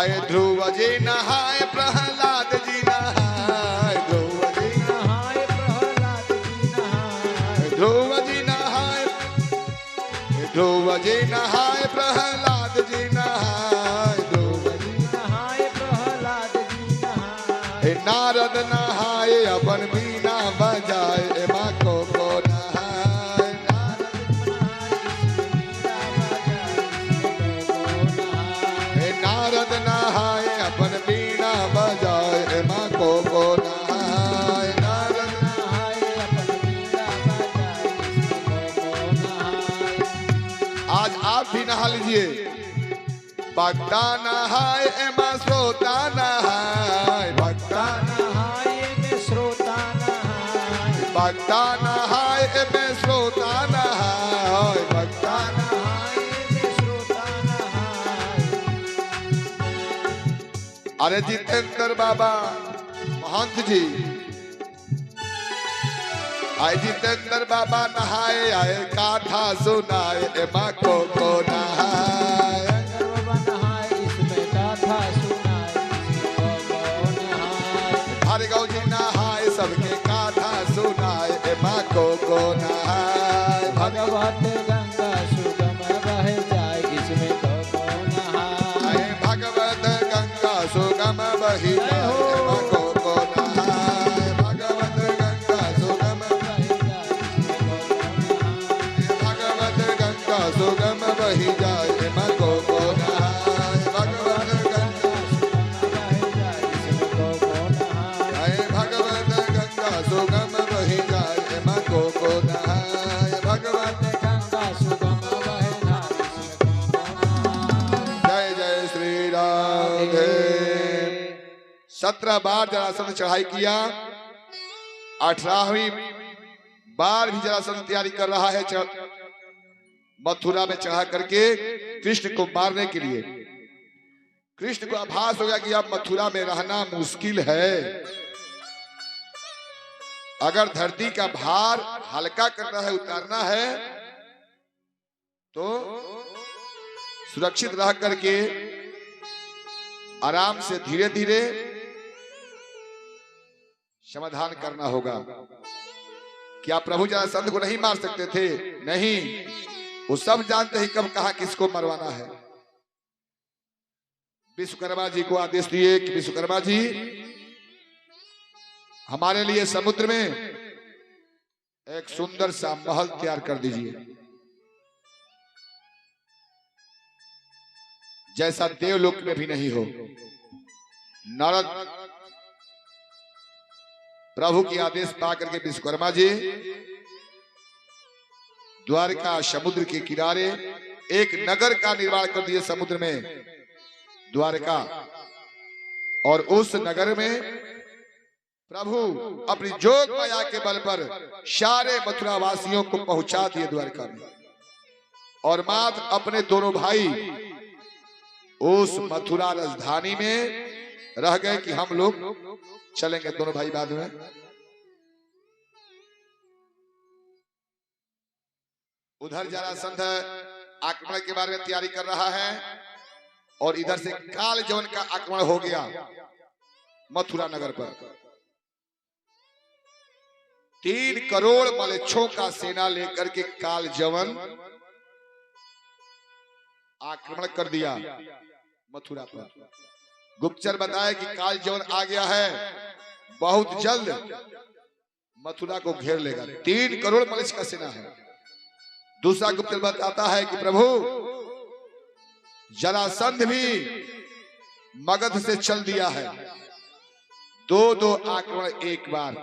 आए ध्रुव जी नहाए प्रहलाद जी नहाए, ध्रुव जी नहाए प्रहलाद जी नहाए, ध्रुव जी नहाए, ध्रुव जी नहाए प्रहलाद जी नहाए, ध्रुव जी नहाए प्रहलाद जी नहाए, नारद नहाए अपन बीना बजाए माँ को नहाए, नारद नहाए अपन बीना बजाए माँ को नहाए, नारद नहाए अपन बीड़ा बजाए, आज आप भी नहा लीजिए। भक्ता नहाए माँ श्रोता नहाए, भक्ता नहाए में श्रोता नहाए, भक्ता नहाए में श्रोता नहाए, भक्ता नहाए में श्रोता नहाए, अरे जितेंद्र बाबा महंत जी, आए जितेंद्र बाबा नहाए आए गाथा सुनाए माँ को नहाए, बाबा नहाए इसमें गाथा सुनाए, नहाए, भार्गव जी नहाए सबके गाथा सुनाए माँ को नहाए, भगवत गंगा सुगम बह जाए इसमें नहाए, आए भगवत गंगा सुगम बही जाए माँ को नहाए, भगवत गंगा सुगम, भगवत गंगा सुगम बही जाए माँ को नहाए, भगवत गंगा, आए भगवत गंगा सुगम बही जाए माँ को नहाए, भगवत जय जय श्री राधे। 17 बार जरासंध चढ़ाई किया, 18वीं बार भी जरासंध तैयारी कर रहा है मथुरा में चढ़ा करके कृष्ण को मारने के लिए। कृष्ण को आभास हो गया कि अब मथुरा में रहना मुश्किल है, अगर धरती का भार हल्का करना है, उतारना है, तो सुरक्षित रह करके आराम से धीरे धीरे समाधान करना होगा। क्या प्रभु जरासंध को नहीं मार सकते थे? नहीं, वो सब जानते ही कब कहा किसको मरवाना है। विश्वकर्मा जी को आदेश दिए कि विश्वकर्मा जी हमारे लिए समुद्र में एक सुंदर सा महल तैयार कर दीजिए, जैसा देवलोक में भी नहीं हो। नारद प्रभु की आदेश पा करके विश्वकर्मा जी द्वारका समुद्र के किनारे एक नगर का निर्माण कर दिए समुद्र में, द्वारका। और उस नगर में प्रभु अपनी जोग माया के बल पर सारे मथुरा वासियों को पहुंचा दिए द्वारका में, और मात्र अपने दोनों भाई उस मथुरा राजधानी में रह गए कि हम लोग चलेंगे दोनों भाई बाद में। उधर जरासंध आक्रमण के बारे में तैयारी कर रहा है, और इधर से काल जवन का आक्रमण हो गया मथुरा नगर पर। 3 करोड़ मलेच्छों का सेना लेकर के काल जवन आक्रमण कर दिया मथुरा पर। गुप्तचर बताया कि काल जवन आ गया है, बहुत जल्द मथुरा को घेर लेगा। 3 करोड़ मलेच्छ का सेना है। दूसरा गुप्तचर बताता है कि प्रभु जरासंध भी मगध से चल दिया है, 2-2 आक्रमण एक बार।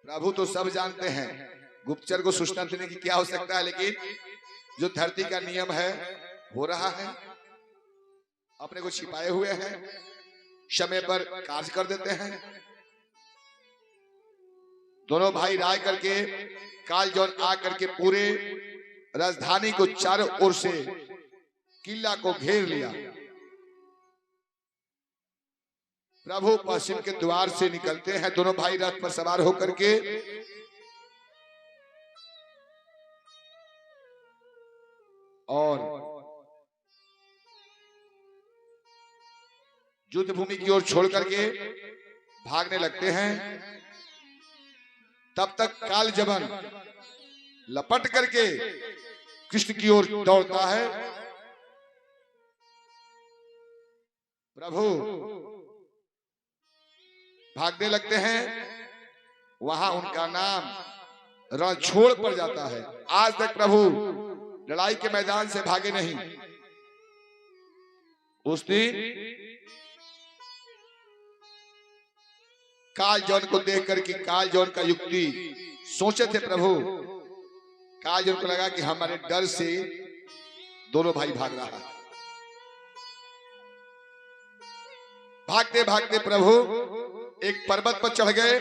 प्रभु तो सब जानते हैं, गुप्तचर को सूचना देने की क्या हो सकता है, लेकिन जो धरती का नियम है हो रहा है। अपने को छिपाए हुए हैं, समय पर कार्य कर देते हैं। दोनों भाई राय करके काल जौन आ करके पूरे राजधानी को चारों ओर से किला को घेर लिया। प्रभु पश्चिम के द्वार से निकलते हैं, दोनों भाई रथ पर सवार होकर के। और युद्ध भूमि की ओर छोड़ करके भागने लगते हैं। तब तक काल जबन लपट करके कृष्ण की ओर दौड़ता है। प्रभु भागने लगते हैं, वहां उनका नाम रणछोड़ पड़ जाता है। आज तक प्रभु लड़ाई के मैदान से भागे नहीं। उस दिन काल जौन को देख करके काल जौन का युक्ति सोचे थे प्रभु। काल जौन को लगा कि हमारे डर से दोनों भाई भाग रहा है। भागते भागते प्रभु एक पर्वत पर चढ़ गए,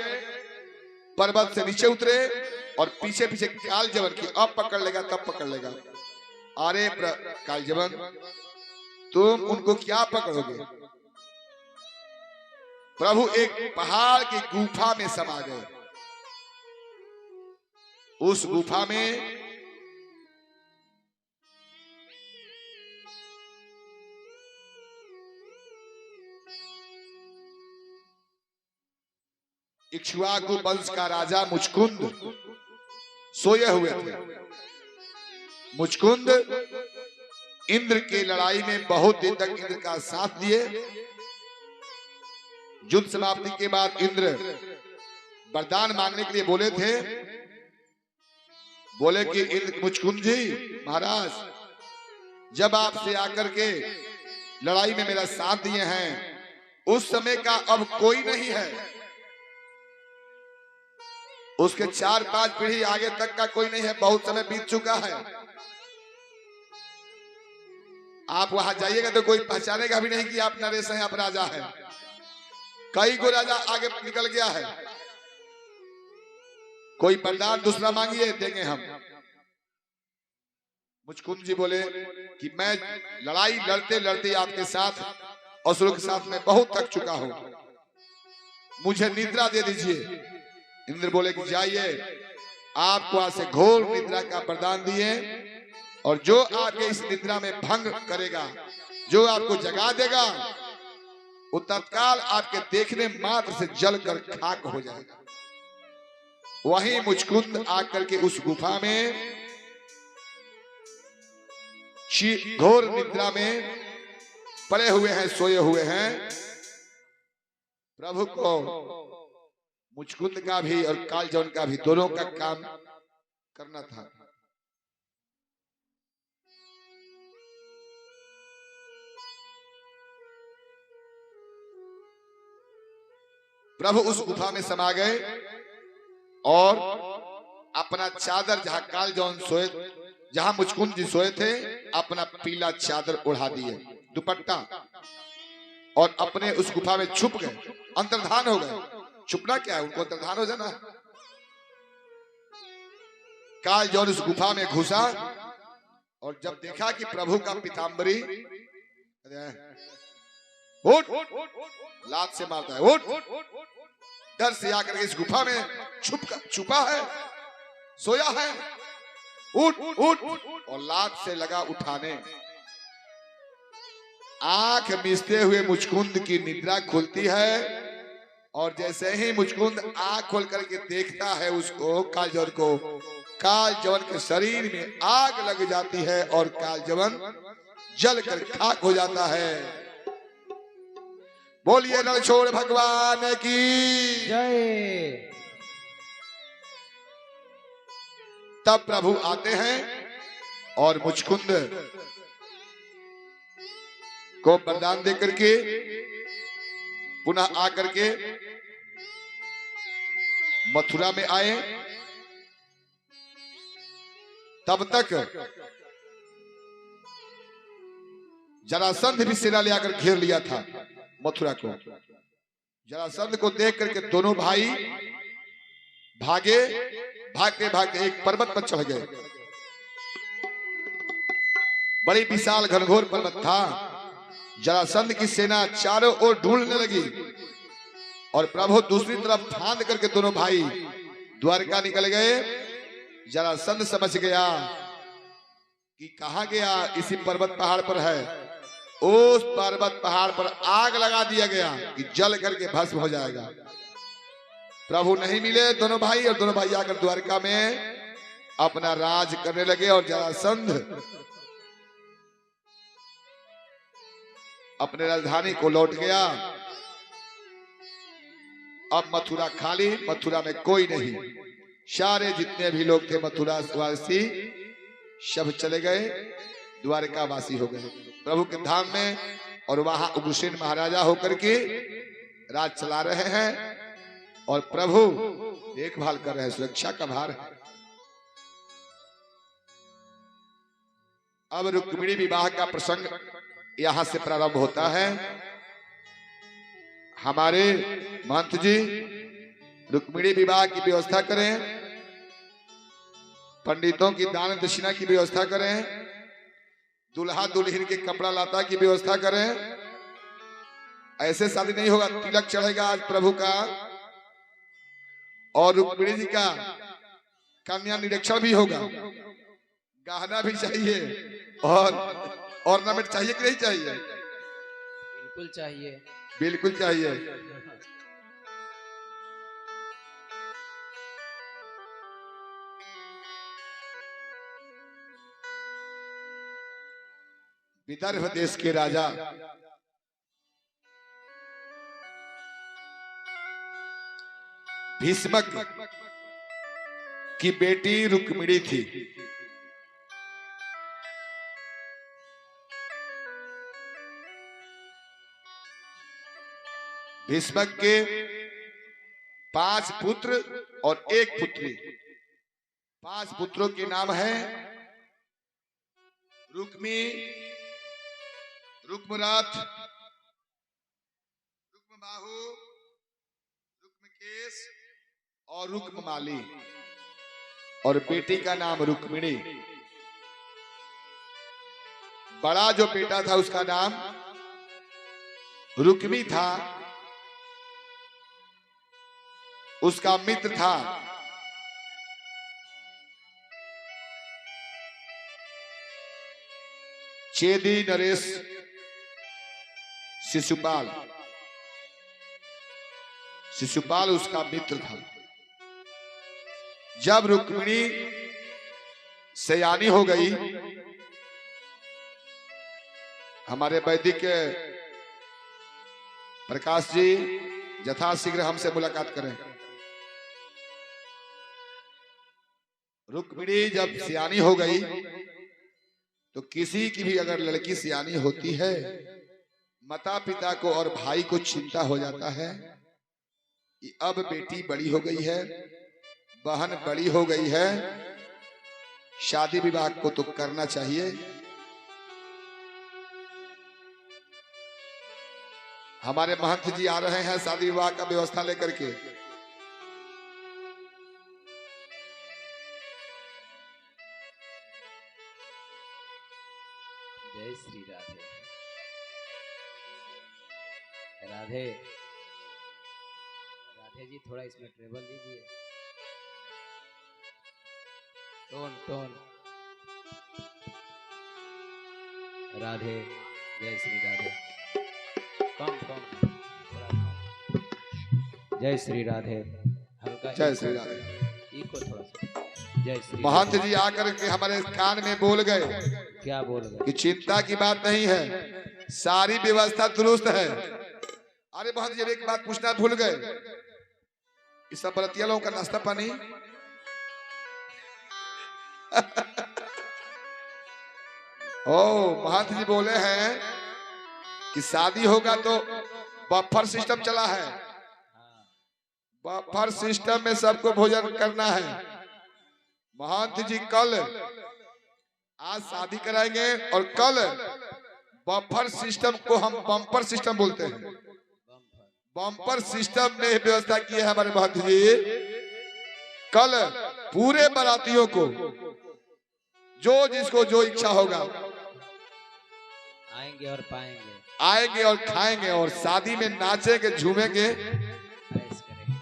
पर्वत से नीचे उतरे और पीछे पीछे काल जवन की अब पकड़ लेगा तब पकड़ लेगा। अरे काल जवन, तुम उनको क्या पकड़ोगे? प्रभु एक पहाड़ की गुफा में समा गए। उस गुफा में इक्ष्वाकु वंश का राजा मुचकुंद सोए हुए थे। मुचकुंद इंद्र की लड़ाई में बहुत दिन तक इंद्र का साथ दिए। युद्ध समाप्ति के बाद इंद्र वरदान मांगने के लिए बोले थे। बोले कि इंद्र मुचकुंद जी महाराज, जब आपसे आकर के लड़ाई में मेरा साथ दिए हैं, उस समय का अब कोई नहीं है। उसके 4-5 पीढ़ी आगे तक का कोई नहीं है। बहुत समय बीत चुका है। आप वहां जाइएगा तो कोई पहचानेगा भी नहीं कि आप नरेश हैं, आप राजा हैं। कई गो राजा आगे निकल गया है। कोई वरदान दूसरा मांगिए, देंगे हम। मुचकुंद जी बोले कि मैं लड़ाई लड़ते लड़ते आपके साथ असुरों के साथ मैं बहुत थक चुका हूं, मुझे निद्रा दे दीजिए। इंद्र बोले कि जाइए, आपको आज से घोर निद्रा का वरदान दिए, और जो आपके इस निद्रा में भंग करेगा, जो आपको जगा देगा, वो तत्काल आपके देखने मात्र से जल कर खाक हो जाएगा। वहीं मुचकुंद आकर के उस गुफा में घोर निद्रा में पड़े हुए हैं, सोए हुए हैं। प्रभु को मुचकुंद का भी और कालजौन का भी दोनों का काम करना था। प्रभु उस गुफा में समा गए और अपना चादर, जहां कालजौन सोए, जहां मुचकुंद जी सोए थे, अपना पीला चादर उड़ा दिए, दुपट्टा, और अपने उस गुफा में छुप गए, अंतर्धान हो गए। छुपना क्या है, उनको अंतर्धान हो जाना। कालजौन उस गुफा में घुसा और जब देखा कि प्रभु का पीताम्बरी, उठ, लात से मारता है, उठ, डर से आकर के इस गुफा में छुपा है, सोया है, उठ, और लात से लगा उठाने। आंख मिचते हुए मुचकुंद की निद्रा खुलती है, और जैसे ही मुचकुंद आंख खोल करके देखता है उसको, कालजौन को, कालजौन के शरीर में आग लग जाती है और कालजौन जल कर खाक हो जाता है। बोलिए रणछोड़ भगवान की जय। तब प्रभु आते हैं और मुचकुंद को वरदान देकर के पुनः आकर के मथुरा में आए। तब तक जरासंध भी सेना ले आकर घेर लिया था मथुरा को। जरासंध को देख करके दोनों भाई भागे, भागते भागते एक पर्वत पर चढ़ गए। बड़ी विशाल घनघोर पर्वत था। जरासंध की सेना चारों ओर ढूंढने लगी और प्रभु दूसरी तरफ फांद करके दोनों भाई द्वारका निकल गए। जरासंध समझ गया कि कहा गया इसी पर्वत पहाड़ पर है, उस पर्वत पहाड़ पर आग लगा दिया गया कि जल करके भस्म हो जाएगा। प्रभु नहीं मिले दोनों भाई, और दोनों भाई आकर द्वारका में अपना राज करने लगे और जरासंध अपने राजधानी को लौट गया। अब मथुरा खाली, मथुरा में कोई नहीं, सारे जितने भी लोग थे मथुरा वासी सब चले गए, द्वारका वासी हो गए प्रभु के धाम में, और वहां उग्रसेन महाराजा होकर के राज चला रहे हैं और प्रभु देखभाल कर रहे हैं, सुरक्षा का भार है। अब रुक्मिणी विवाह का प्रसंग यहां से प्रारंभ होता है। हमारे महंत जी रुक्मिणी विवाह की व्यवस्था करें, पंडितों की दान दक्षिणा की व्यवस्था करें, दुल्हा दुल्हन के कपड़ा लाता की व्यवस्था करें। ऐसे शादी नहीं होगा। तिलक चढ़ेगा आज प्रभु का, और रुक्मिणी जी का कन्या निरीक्षण भी होगा, गहना भी चाहिए और ऑर्नामेंट चाहिए कि नहीं चाहिए? बिल्कुल चाहिए, बिल्कुल चाहिए। विदर्भ देश के राजा भीष्मक की बेटी रुक्मिणी थी। भीष्मक के 5 पुत्र और 1 पुत्री। 5 पुत्रों के नाम है रुक्मी, रुक्मरथ, रुक्मबाहु, रुक्मकेश और रुक्ममाली, और बेटी का नाम रुक्मिणी। बड़ा जो बेटा था उसका नाम रुक्मी था, उसका मित्र था चेदी नरेश शिशुपाल। शिशुपाल उसका मित्र था। जब रुक्मिणी सयानी हो गई, हमारे वैदिक प्रकाश जी यथाशीघ्र हमसे मुलाकात करें। रुक्मिणी जब सियानी हो गई तो किसी की भी अगर लड़की सियानी होती है, माता पिता को और भाई को चिंता हो जाता है कि अब बेटी बड़ी हो गई है, बहन बड़ी हो गई है, शादी विवाह को तो करना चाहिए। हमारे महंत जी आ रहे हैं शादी विवाह का व्यवस्था लेकर के। जय श्री राधे। राधे राधे जी, थोड़ा इसमें ट्रेबल दीजिए, टोन टोन। राधे, जय श्री राधे। कम कम, थोड़ा कम। जय श्री राधे। हल्का जय श्री राधे। इको थोड़ा सा। जय श्री महंत राधे। जी आकर के हमारे कान में बोल गए क्या बोल गए? कि चिंता की बात नहीं है, सारी व्यवस्था दुरुस्त है। अरे महंत जी एक बात पूछना भूल गए, इस सब बरतिया लोगों का नाश्ता पानी ओ महंत जी बोले हैं कि शादी होगा तो बफर सिस्टम चला है, बफर सिस्टम में सबको भोजन करना है। महंत जी कल आज शादी कराएंगे और कल बफर सिस्टम को हम बम्पर सिस्टम बोलते हैं। बम्पर सिस्टम में व्यवस्था की है हमारे महंत जी। कल पूरे बारातियों को जो जिसको जो इच्छा होगा आएंगे और पाएंगे, आएंगे और खाएंगे और शादी में नाचेंगे झूमेंगे। ऐश करेंगे।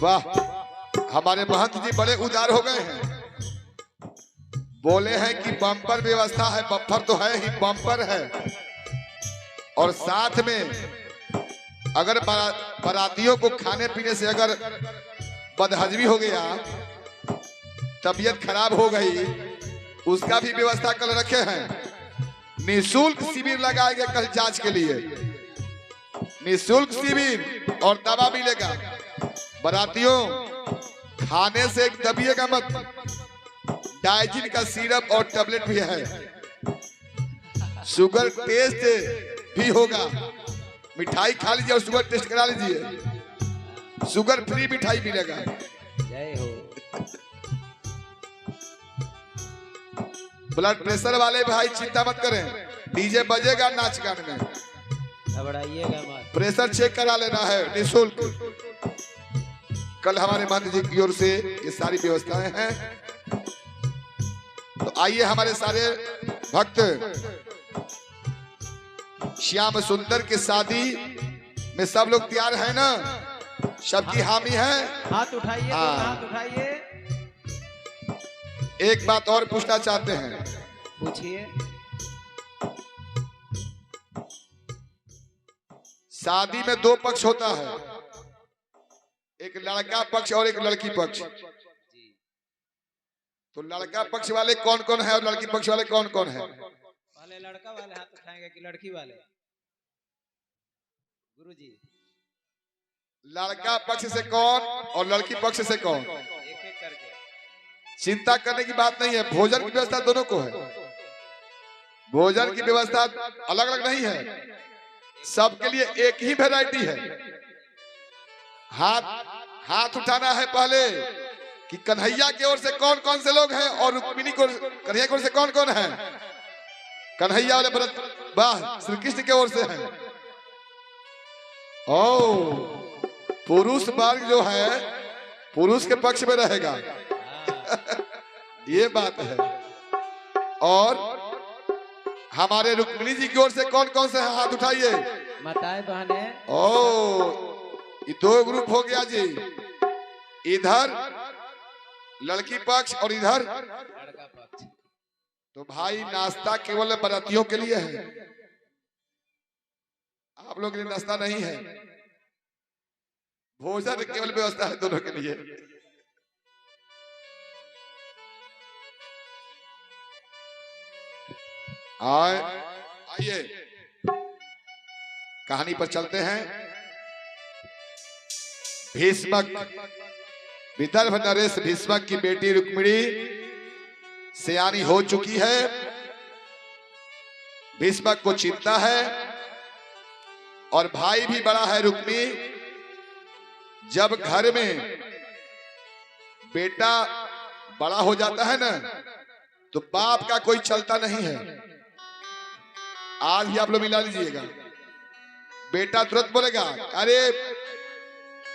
वाह, हमारे महंत जी बड़े उदार हो गए हैं। बोले हैं कि बम्पर व्यवस्था है, बम्पर तो है ही, बम्पर है। और साथ में अगर बारातियों को खाने पीने से अगर बदहजमी हो गया, तबीयत खराब हो गई, उसका भी व्यवस्था कल रखे हैं। निःशुल्क शिविर लगाएंगे कल जांच के लिए, निःशुल्क शिविर, और दवा मिलेगा। बारातियों खाने से एक दबिएगा मत, डाइजिन का सिरप और टैबलेट भी है, शुगर टेस्ट भी होगा। मिठाई खा लीजिए और शुगर टेस्ट करा लीजिए, शुगर फ्री मिठाई मिलेगा। जय हो। ब्लड प्रेशर वाले भाई चिंता मत करें, डीजे बजेगा नाच गान में, घबराइएगा मत। प्रेशर चेक करा लेना है निःशुल्क। कल हमारे महंत जी की ओर से ये सारी व्यवस्थाएं हैं। तो आइए हमारे सारे भक्त श्याम सुंदर के शादी में सब लोग तैयार है ना? सबकी हामी है? हाथ उठाइए, हाथ उठाइए। एक बात और पूछना चाहते हैं, पूछिए। शादी में दो पक्ष होता है, एक लड़का पक्ष और एक लड़की पक्ष। तो लड़का पक्ष वाले कौन कौन है और लड़की पक्ष वाले कौन कौन है? पहले लड़का वाले हाथ उठाएंगे कि लड़की वाले? गुरुजी, लड़का पक्ष से कौन और लड़की पक्ष से कौन? एक एक करके। चिंता करने की बात नहीं है, भोजन की व्यवस्था दोनों को है। भोजन की व्यवस्था अलग अलग नहीं है, सबके लिए एक ही वैरायटी है। हाथ उठाना है पहले कि कन्हैया की ओर से कौन कौन से लोग हैं और रुक्मिणी को कन्हैया की ओर से कौन कौन है। कन्हैया वाले भरत वाह श्री कृष्ण की ओर से हैं। ओ पुरुष वर्ग जो है पुरुष के पक्ष में रहेगा। ये बात है। और हमारे रुक्मिणी जी की ओर से कौन कौन से हाथ उठाइए? माताएं बहने। ओ ये दो ग्रुप हो गया जी, इधर लड़की पक्ष और इधर लड़का पक्ष। तो भाई नाश्ता केवल बारातियों के लिए है, आप लोग के लिए नाश्ता नहीं है। भोजन केवल व्यवस्था है दोनों के लिए। आइए कहानी पर चलते हैं। भीष्मक विदर्भ नरेश भीष्मक की बेटी रुक्मिणी सयानी हो चुकी है। भीष्मक को चिंता है और भाई भी बड़ा है रुक्मी। जब घर में बेटा बड़ा हो जाता है ना तो बाप का कोई चलता नहीं है। आज ही आप लोग मिला लीजिएगा, बेटा तुरंत बोलेगा अरे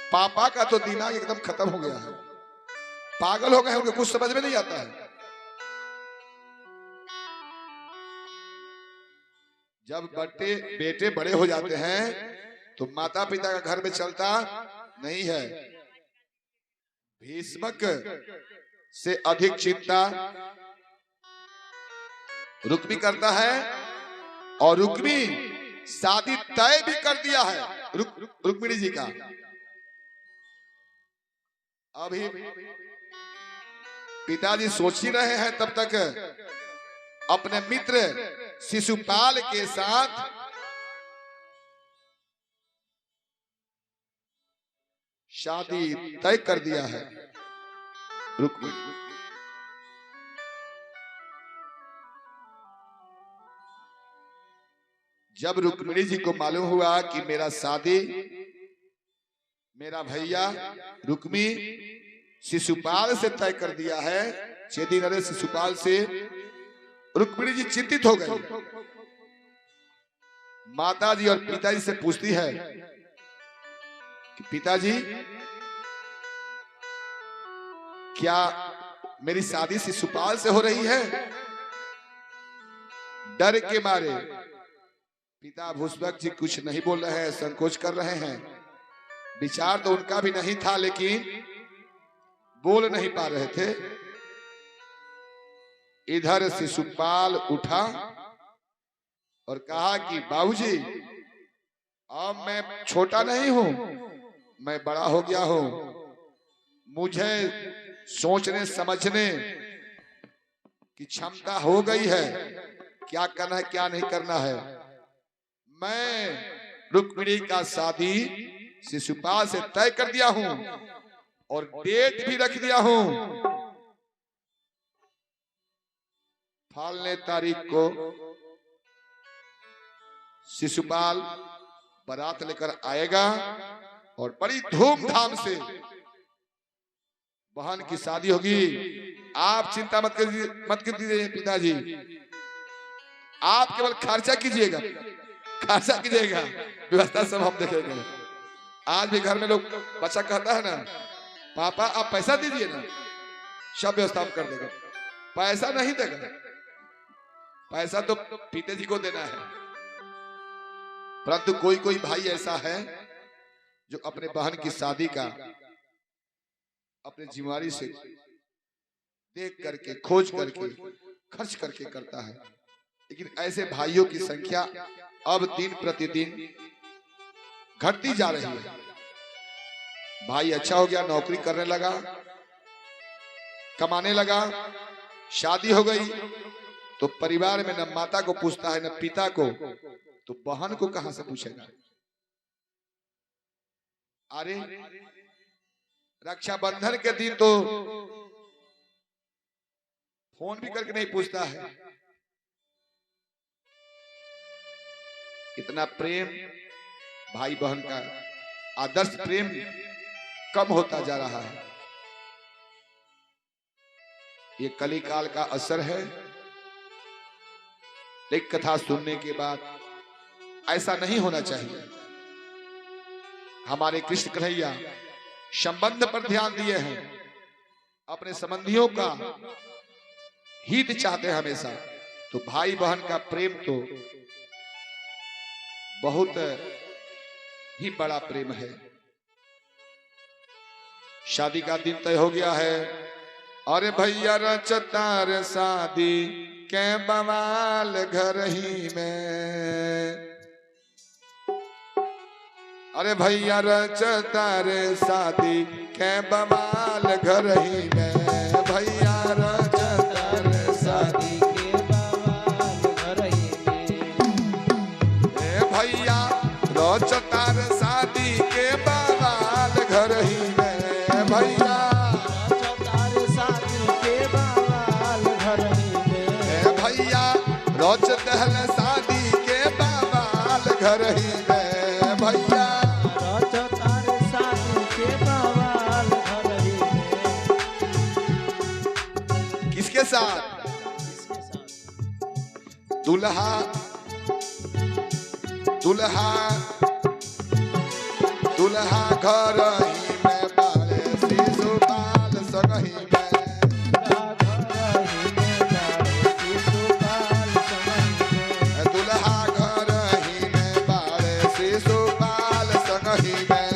पापा का तो दिमाग एकदम खत्म हो गया है, पागल हो गए, उनको कुछ समझ में नहीं आता है। जब बेटे बड़े हो जाते हैं तो माता पिता का घर में चलता नहीं है। भीष्मक से अधिक चिंता रुक्मी करता है और रुक्मी शादी तय भी कर दिया है रुक्मिणी जी का। अभी पिताजी सोच ही रहे हैं तब तक अपने मित्र शिशुपाल के साथ शादी तय कर दिया है रुक्मिणी। जब रुक्मिणी जी को मालूम हुआ कि मेरा शादी मेरा भैया रुक्मी शिशुपाल से तय कर दिया है, चेदी नरेश शिशुपाल से, रुक्मिणी जी चिंतित हो गई। माता जी और पिताजी से पूछती है कि पिताजी क्या मेरी शादी शिशुपाल से हो रही है? डर के मारे पिता भूष्मक जी कुछ नहीं बोल रहे हैं, संकोच कर रहे हैं। विचार तो उनका भी नहीं था, लेकिन बोल नहीं पा रहे थे। इधर शिशुपाल उठा और कहा कि बाबूजी, अब मैं छोटा नहीं हूं, मैं बड़ा हो गया हूं। मुझे सोचने समझने की क्षमता हो गई है, क्या करना है क्या नहीं करना है। मैं रुक्मिणी का शादी शिशुपाल से तय कर दिया हूं और डेट भी रख दिया हूं। फालने तारीख को शिशुपाल बारात लेकर आएगा और बड़ी धूमधाम से बहन की शादी होगी। आप चिंता मत कीजिए पिताजी, आप केवल खर्चा कीजिएगा, व्यवस्था सब हम देखेंगे। आज भी घर में लोग बच्चा कहता है ना, पापा आप पैसा दीजिए ना, सब व्यवस्था हम कर देगा। पैसा नहीं देगा, पैसा तो पिताजी को देना है। परंतु कोई कोई भाई ऐसा है जो अपने बहन की शादी का अपने जिम्मेदारी से देख करके, खोज करके, खर्च करके करता है। लेकिन ऐसे भाइयों की संख्या अब दिन प्रतिदिन घटती जा रही है। भाई अच्छा हो गया, नौकरी करने लगा, कमाने लगा, शादी हो गई, तो परिवार में न माता को पूछता है न पिता को, तो बहन को कहां से पूछेगा। अरे रक्षाबंधन के दिन तो फोन भी करके नहीं पूछता है। इतना प्रेम भाई बहन का, आदर्श प्रेम कम होता जा रहा है। ये कलिकाल का असर है। एक कथा सुनने के बाद ऐसा नहीं होना चाहिए। हमारे कृष्ण कन्हैया संबंध पर ध्यान दिए हैं, अपने संबंधियों का हित चाहते हैं हमेशा। तो भाई बहन का प्रेम तो बहुत ही बड़ा प्रेम है। शादी का दिन तय हो गया है। अरे भैया रचतार शादी के बवाल घर ही में, अरे भैया रचतार शादी के बवाल घर ही में, भैया रचतार शादी के बवाल घर ही में। भैया रचतार शादी के बवाल घर ही में, भैया रचतार शादी के बवाल घर ही में। भैया रोज दहल शादी के बवाल घर ही में, भैया रचतार शादी के बवाल घर ही में। किसके साथ? इसके साथ दुल्हा दुल्हा दुल्हा घर ही में बाले शिशुपाल संगही में, दुल्हा घर ही में बाले शिशुपाल संगही में,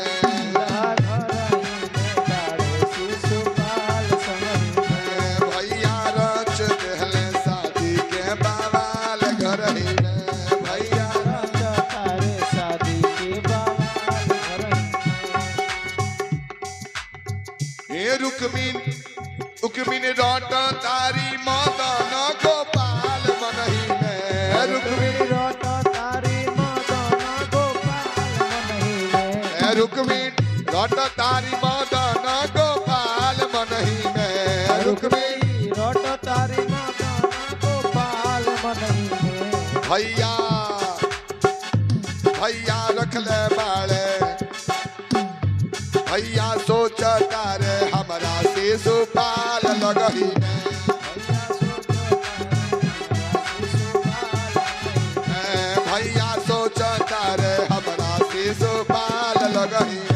भैया रच दहले शादी के बवाल घर ही में, भैया रुक्मिन रोट तारी मदन गोपाल मनही में, रुक्मिन रोट तारी मदन गोपाल मनही में, रुक्मिन भैया भैया रख ले बाले, भैया सोचता रे हमारा शिशुपाल लगही में, भैया सोचता रे हमारा शिशुपाल लगही में।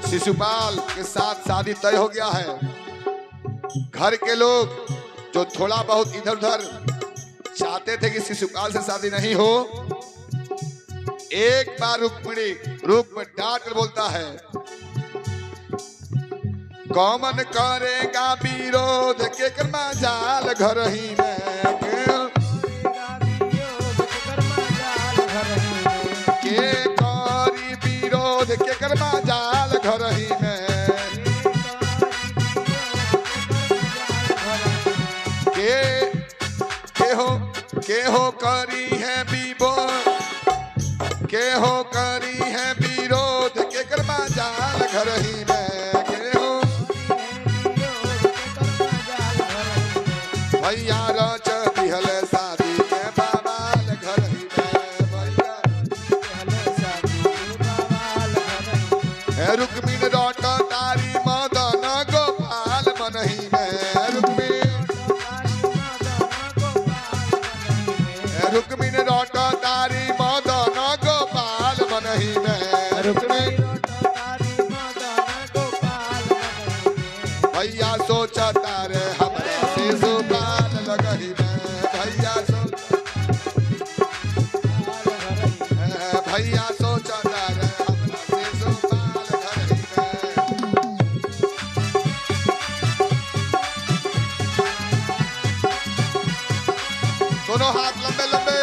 शिशुपाल के साथ शादी तय हो गया है। घर के लोग जो थोड़ा बहुत इधर उधर चाहते थे कि शिशुपाल से शादी नहीं हो, एक बार रुक्मिणी रूप में डांट कर बोलता है, कौन करेगा विरोध के कर्मा जाल घर ही में, के करी विरोध के कर्मा जाल घर ही में, के हो करी है के हो करी है विरोध के कर्मा जाल घर ही में, के हो भैया रच दिहल शादी के बाबाल घर ही में, भैया रुक्मिन रोट तारी मदन गोपाल मन ही में, रुक्मिन रोट तारी मदन गोपाल मन ही में, रुक्मिन भैया सोचता रे हमरा शिशुपाल लगही में, भैया सोचता रे हमरा शिशुपाल लगही में। दोनों हाथ लंबे लंबे,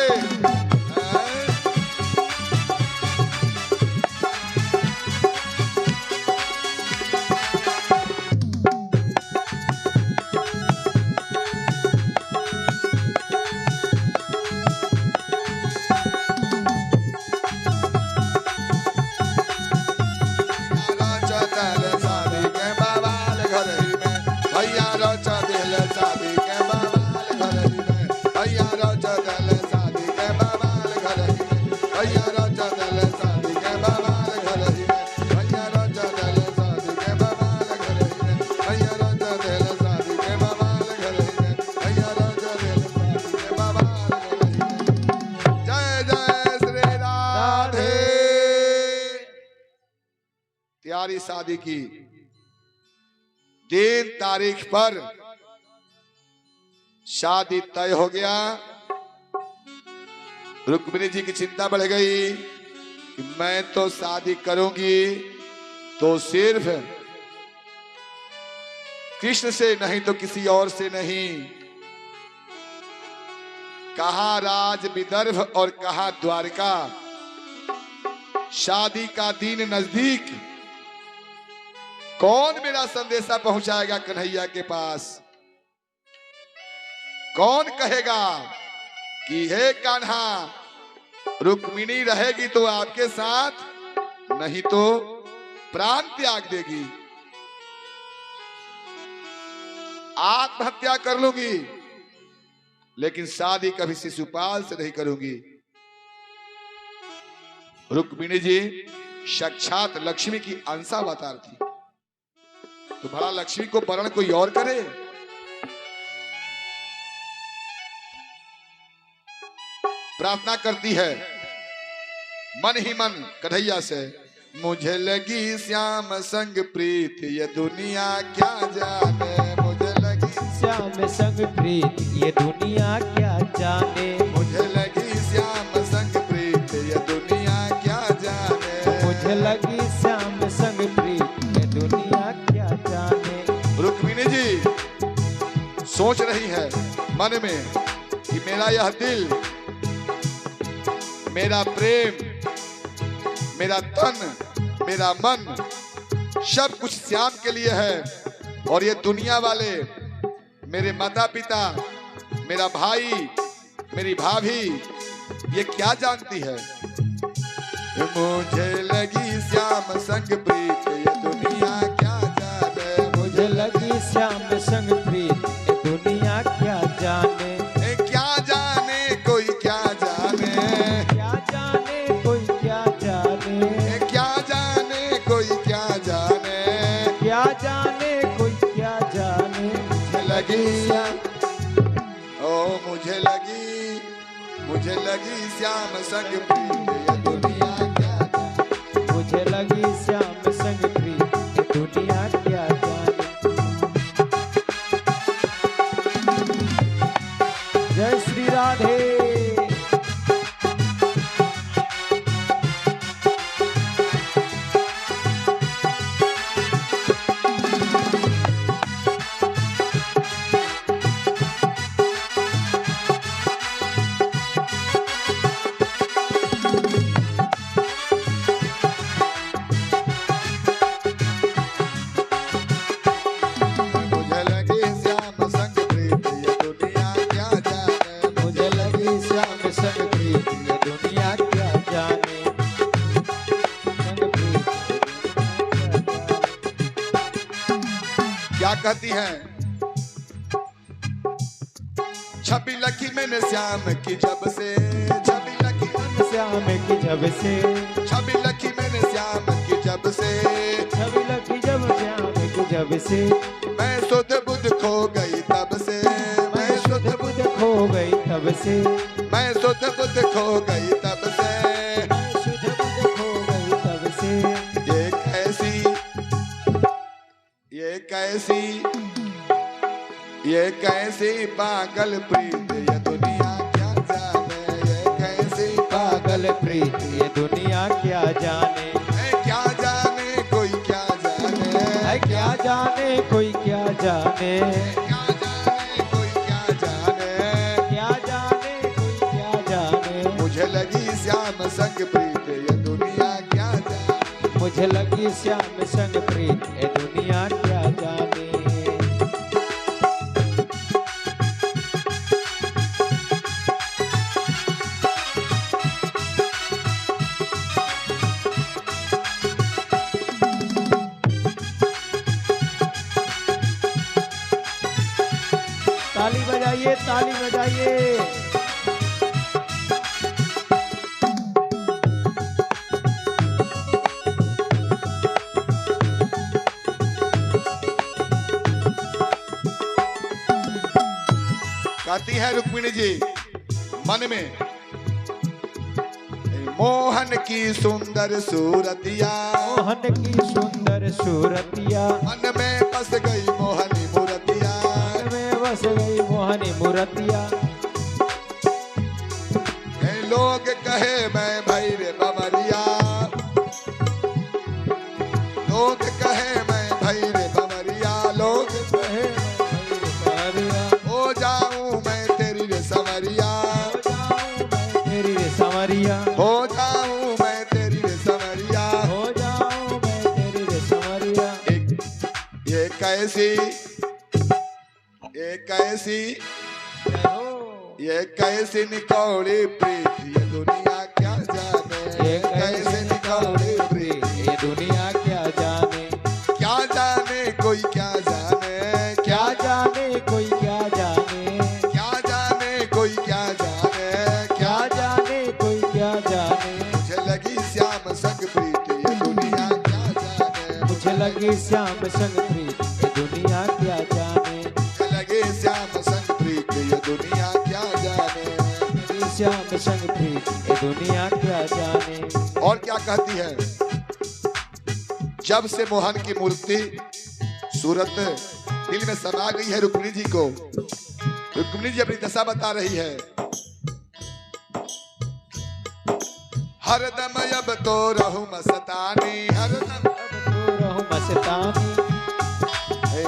प्यारी शादी की दिन तारीख पर शादी तय हो गया। रुक्मिणी जी की चिंता बढ़ गई कि मैं तो शादी करूंगी तो सिर्फ कृष्ण से, नहीं तो किसी और से नहीं। कहा राज विदर्भ और कहा द्वारका, शादी का दिन नजदीक, कौन मेरा संदेशा पहुंचाएगा कन्हैया के पास? कौन कहेगा कि हे कान्हा, रुक्मिणी रहेगी तो आपके साथ, नहीं तो प्राण त्याग देगी, आत्महत्या कर लूंगी, लेकिन शादी कभी शिशुपाल से नहीं करूंगी। रुक्मिणी जी साक्षात लक्ष्मी की अंशावतार थी, तो भला लक्ष्मी को वरण कोई और करे? प्रार्थना करती है मन ही मन कन्हैया से, मुझे लगी श्याम संग प्रीत ये दुनिया क्या जाने, मुझे लगी श्याम संग प्रीत ये दुनिया क्या जाने, मुझे लगी श्याम संग प्रीत ये दुनिया क्या जाने, मुझे लगी श्याम संग प्रीत ये दुनिया क्या जाने। रुक्मिणी जी सोच रही है मन में कि मेरा यह दिल, मेरा प्रेम, मेरा तन, मेरा मन, सब कुछ श्याम के लिए है, और ये दुनिया वाले, मेरे माता पिता, मेरा भाई, मेरी भाभी, ये क्या जानती है? मुझे लगी श्याम संग प्रीत ये दुनिया क्या जाने, मुझे लगी श्याम संग प्रीत ये दुनिया क्या जाने, क्या जाने कोई क्या जाने, क्या जाने कोई क्या जाने, क्या जाने कोई क्या जाने, क्या जाने कोई क्या जाने। मुझे लगी ओ मुझे लगी श्याम संग प्रीत ये दुनिया क्या जाने, मुझे लगी श्याम संग प्रीत क्या कहती हैं? छवि लखी मैंने श्याम की जब से, छवि लखी मैंने श्याम की जब से, छवि लखी मैंने श्याम की जब से, छवि लखी जब श्याम की जब से, मैं सुध बुध खो गई तब से, मैं शुद्ध बुद्ध खो गई तब से, मैं सुध बुध खो गई तब से, मैं शुद्ध बुद्ध खो गई तब से। ये कैसी, ये कैसी, ये कैसी पागल प्रीत ये दुनिया क्या जाने, ये कैसी पागल प्रीत ये दुनिया क्या जाने, क्या जाने कोई क्या जाने, है क्या जाने कोई क्या जाने, क्या जाने कोई क्या जाने, क्या जाने कोई क्या जाने। मुझे लगी श्याम संग प्रीत ये दुनिया क्या जाने, मुझे लगी श्याम संग प्रीत ये दुनिया क्या जाने। ताली बजाइए, ताली बजाइए। कहती है रुक्मिणी जी मन में, मोहन की सुंदर सूरतिया, मोहन की सुंदर सूरतिया, मन में बस गई मोहनी मूरतिया, मन में बस गई मोहनी मूरतिया। लोग कहे मैं भैरे बमरिया, लोग कहे मैं भैरे बमरिया, लोग कहे मैं बहरिया, हो जाऊं मैं तेरी रे समरिया, तेरी रे समरिया, हो जाऊं मैं तेरी रे समरिया, हो जाऊं मैं तेरी रे समरिया। ये कैसी, ये कैसी, ये कैसी निकौड़ी प्रीत ये दुनिया क्या जाने, ये कैसी निकौड़ी प्रीत ये दुनिया क्या जाने, क्या जाने कोई क्या जाने, क्या जाने कोई क्या जाने, क्या जाने कोई क्या जाने, क्या जाने कोई क्या जाने। मुझे लगी श्याम संग प्रीत ये दुनिया क्या जाने, मुझे लगी श्याम संग प्रीत ये दुनिया क्या जाने, मुझे लगी श्याम संग प्रीत ये दुनिया क्या जाने। लगी श्याम संग प्रीत ये दुनिया क्या जाने। और क्या कहती है? जब से मोहन की मूर्ति सूरत दिल में समा गई है रुक्मिणी जी को, रुक्मिणी जी अपनी दशा बता रही है। हरदम अब तो रहूं मस्तानी, हरदम तो रहूं मस्तानी,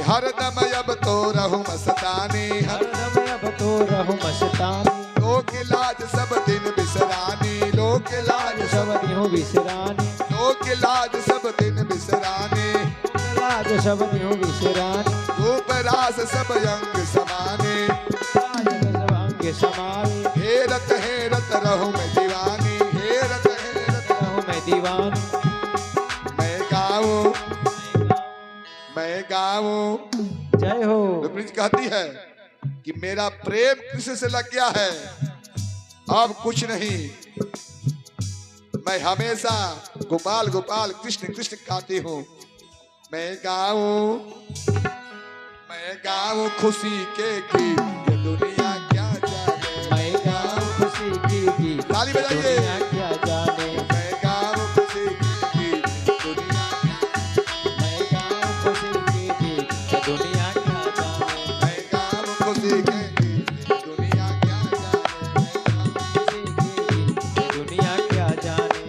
हरदम अब तो रहूं मस्तानी, हरदम अब तो रहूं मस्तानी, लोक लाज सब दिन बिसरानी, लोक लाज सब दिनों विसरानी, लोक लाज सब दिन बिसरानी, लाज सब दिनों विसरानी, रूप रास सब अंग समाने, लाज सब अंग समावे, हेरत रहूं मैं दीवानी, हेरत रहूं मैं दीवानी। मैं गाऊं, मैं गाऊं। जय हो। रुक्मिणी कहती है कि मेरा प्रेम कृष्ण से लग गया है, अब कुछ नहीं, मैं हमेशा गोपाल गोपाल कृष्ण कृष्ण गाती हूँ। मैं गाऊं, मैं गाऊं खुशी के गीत ये दुनिया क्या जाने, मैं गाऊं खुशी की गीत ताली बजाइए। दुनिया क्या जाने, मैं गाऊं खुशी के गीत दुनिया क्या, मैं गाऊं खुशी की गीत दुनिया क्या जाने, मैं गाऊं खुशी के गीत दुनिया क्या जाने, खुशी की गीत दुनिया क्या जाने।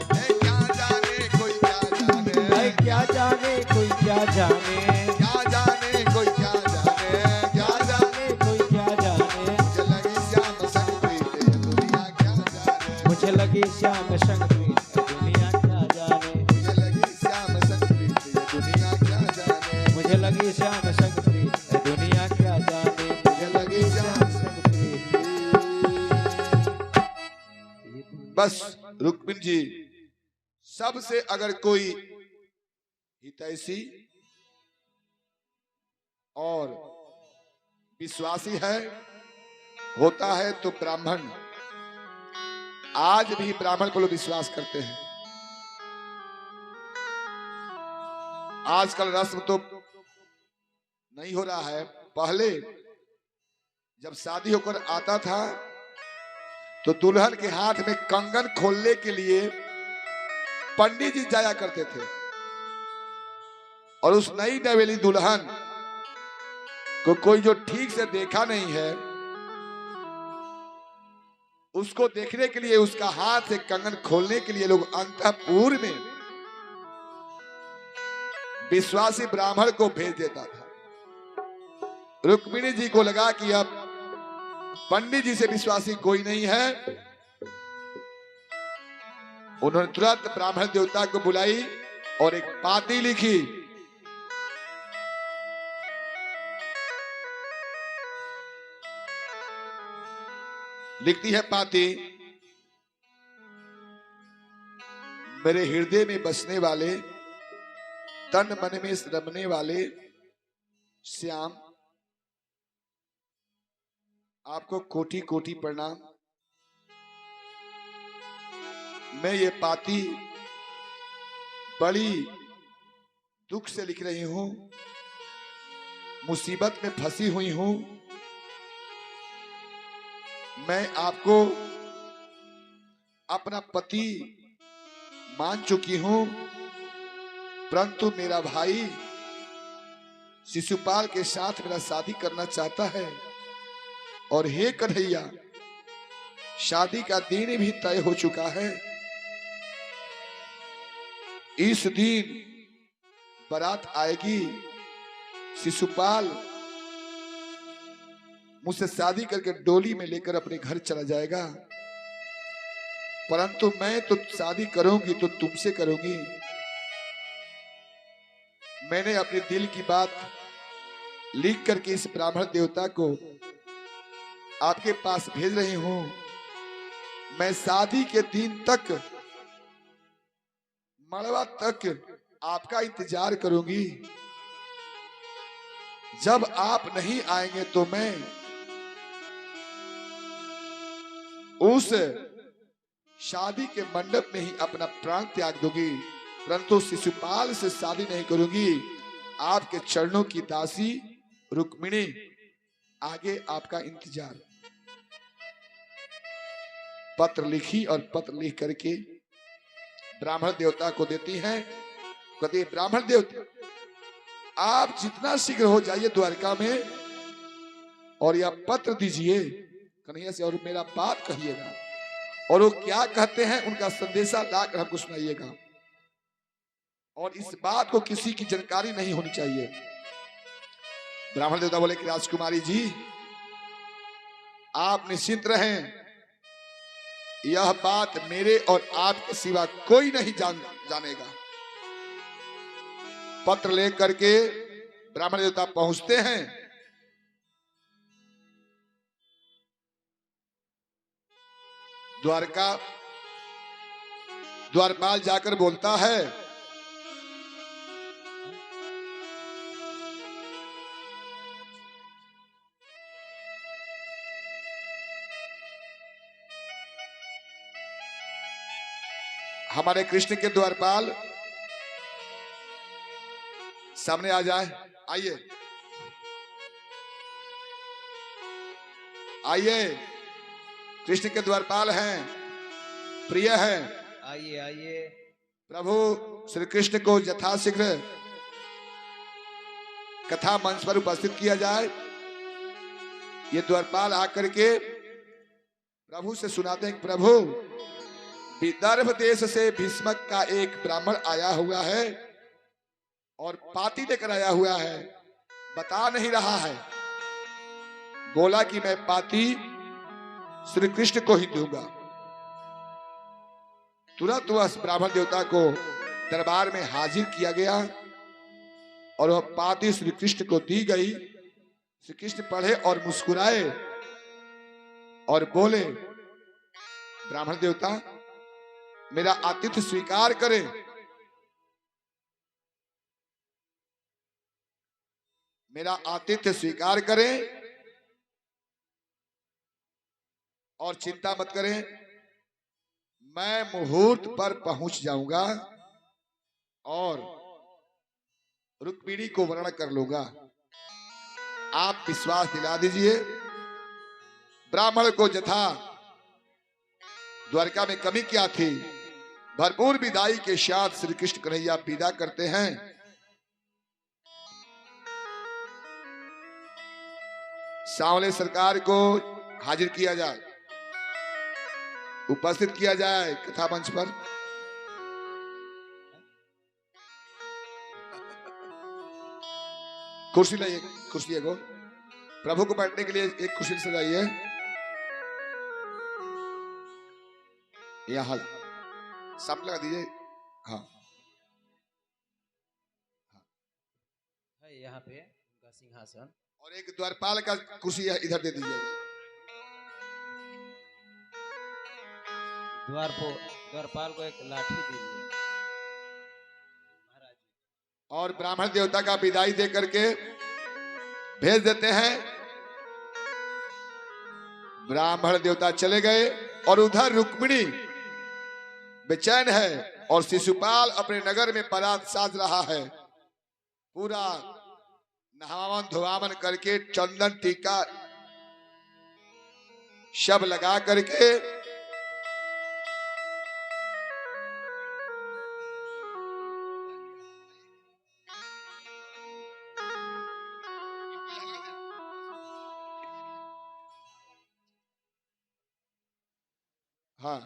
क्या जाने कोई क्या जाने, मैं क्या जाने कोई क्या जाने, क्या जाने कोई क्या जाने, क्या जाने कोई क्या जाने। मुझे लगी श्याम संग प्रीत ये दुनिया क्या जाने, मुझे लगी श्याम संग प्रीत दुनिया क्या जाने, मुझे लगी श्याम संग प्रीत ये दुनिया क्या जाने, मुझे लगी श्याम संग प्रीत दुनिया क्या जाने, मुझे लगी श्याम संग प्रीत। बस रुक्मिणी जी सबसे अगर कोई हितैषी और विश्वासी है, होता है तो ब्राह्मण। आज भी ब्राह्मण को लोग विश्वास करते हैं। आजकल रस्म तो नहीं हो रहा है। पहले जब शादी होकर आता था तो दुल्हन के हाथ में कंगन खोलने के लिए पंडित जी जाया करते थे, और उस नई नवेली दुल्हन को कोई जो ठीक से देखा नहीं है, उसको देखने के लिए उसका हाथ से कंगन खोलने के लिए लोग अंतःपुर में विश्वासी ब्राह्मण को भेज देता था। रुक्मिणी जी को लगा कि अब पंडित जी से विश्वासी कोई नहीं है। उन्होंने तुरंत ब्राह्मण देवता को बुलाई और एक पाती लिखी। लिखती है पाती, मेरे हृदय में बसने वाले, तन मन में रमने वाले श्याम, आपको कोटि कोटि प्रणाम। मैं ये पाती बड़ी दुख से लिख रही हूं, मुसीबत में फंसी हुई हूं। मैं आपको अपना पति मान चुकी हूं, परंतु मेरा भाई शिशुपाल के साथ मेरा शादी करना चाहता है। और हे कन्हैया, शादी का दिन भी तय हो चुका है। इस दिन बारात आएगी, शिशुपाल मुझसे शादी करके डोली में लेकर अपने घर चला जाएगा, परंतु मैं तो शादी करूंगी तो तुमसे करूंगी। मैंने अपने दिल की बात लिख करके इस ब्राह्मण देवता को आपके पास भेज रही हूं। मैं शादी के दिन तक, मड़वा तक आपका इंतजार करूंगी। जब आप नहीं आएंगे तो मैं उस शादी के मंडप में ही अपना प्राण त्याग दूंगी, परंतु शिशुपाल से शादी नहीं करूंगी। आपके चरणों की दासी रुक्मिणी आगे आपका इंतजार। पत्र लिखी और पत्र लिख करके ब्राह्मण देवता को देती हैं। कहती है, ब्राह्मण देवता, आप जितना शीघ्र हो जाइए द्वारका में और यह पत्र दीजिए कन्हैया से, और मेरा बात कहिएगा, और वो क्या कहते हैं उनका संदेशा लाकर हमको सुनाइएगा, और इस बात को किसी की जानकारी नहीं होनी चाहिए। ब्राह्मण देवता बोले कि राजकुमारी जी, आप निश्चिंत रहें, यह बात मेरे और आपके सिवा कोई नहीं जानेगा। पत्र लेकर के ब्राह्मण देवता पहुंचते हैं। द्वारका द्वारपाल जाकर बोलता है, हमारे कृष्ण के द्वारपाल सामने आ जाए। आइए आइए, कृष्ण के द्वारपाल हैं, प्रिय हैं। आइए आइए। प्रभु श्री कृष्ण को यथाशीघ्र कथा मंच पर उपस्थित किया जाए। ये द्वारपाल आकर के प्रभु से सुनाते हैं, प्रभु विदर्भ देश से भीष्मक का एक ब्राह्मण आया हुआ है और पाती लेकर आया हुआ है, बता नहीं रहा है। बोला कि मैं पाती श्री कृष्ण को ही दूंगा। तुरंत वह ब्राह्मण देवता को दरबार में हाजिर किया गया और वह पाती श्री कृष्ण को दी गई। श्री कृष्ण पढ़े और मुस्कुराए और बोले, ब्राह्मण देवता मेरा आतिथ्य स्वीकार करें। मेरा आतिथ्य स्वीकार करें और चिंता मत करें, मैं मुहूर्त पर पहुंच जाऊंगा और रुक्मिणी को वर्ण कर लूंगा। आप विश्वास दिला दीजिए। ब्राह्मण को जथा द्वारका में कमी क्या थी, भरपूर विदाई के साथ श्री कृष्ण कन्हैया विदा करते हैं। सांवले सरकार को हाजिर किया जाए, उपस्थित किया जाए कथा मंच पर। कुर्सी लाइए, कुर्सी है, प्रभु को बैठने के लिए एक कुर्सी सजाइए। यहाँ सब लगा दीजिए। हाँ है यहाँ पे उनका सिंहासन। और एक द्वारपाल का कुर्सी इधर दे दीजिए। द्वारपाल को एक लाठी दीजिए महाराज। और ब्राह्मण देवता का विदाई दे करके भेज देते हैं। ब्राह्मण देवता चले गए और उधर रुक्मिणी बेचैन है और शिशुपाल अपने नगर में बारात साज रहा है। पूरा नहावन धोवावन करके चंदन टीका शब लगा करके हाँ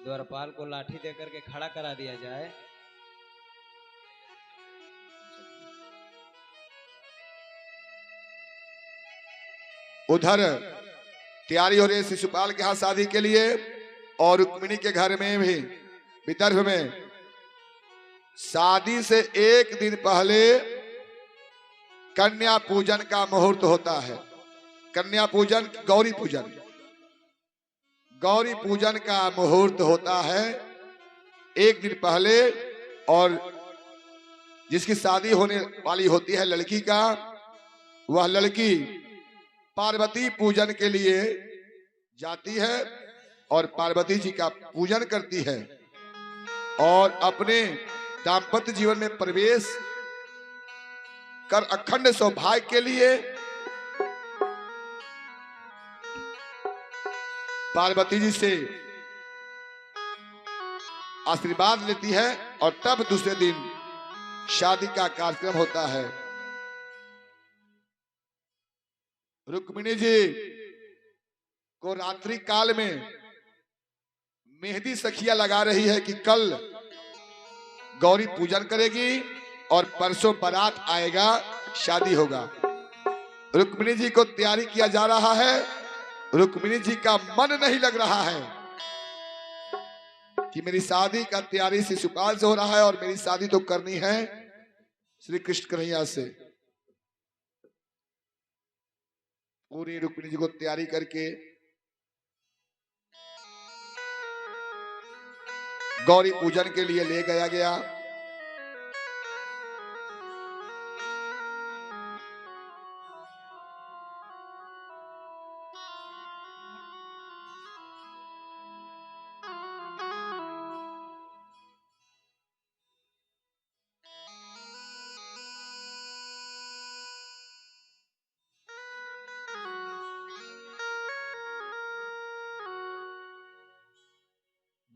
द्वारपाल को लाठी देकर के खड़ा करा दिया जाए। उधर तैयारी हो रही है शिशुपाल के यहाँ शादी के लिए और रुक्मिणी के घर में भी विदर्भ में शादी से एक दिन पहले कन्या पूजन का मुहूर्त होता है। कन्या पूजन, गौरी पूजन, गौरी पूजन का मुहूर्त होता है एक दिन पहले। और जिसकी शादी होने वाली होती है लड़की का, वह लड़की पार्वती पूजन के लिए जाती है और पार्वती जी का पूजन करती है और अपने दाम्पत्य जीवन में प्रवेश कर अखंड सौभाग्य के लिए पार्वती जी से आशीर्वाद लेती है और तब दूसरे दिन शादी का कार्यक्रम होता है। रुक्मिणी जी को रात्रि काल में मेहंदी सखिया लगा रही है कि कल गौरी पूजन करेगी और परसों बारात आएगा, शादी होगा। रुक्मिणी जी को तैयारी किया जा रहा है। रुक्मिणी जी का मन नहीं लग रहा है कि मेरी शादी का तैयारी शिशुपाल से हो रहा है और मेरी शादी तो करनी है श्री कृष्ण कन्हैया से। पूरी रुक्मिणी जी को तैयारी करके गौरी पूजन के लिए ले गया गया।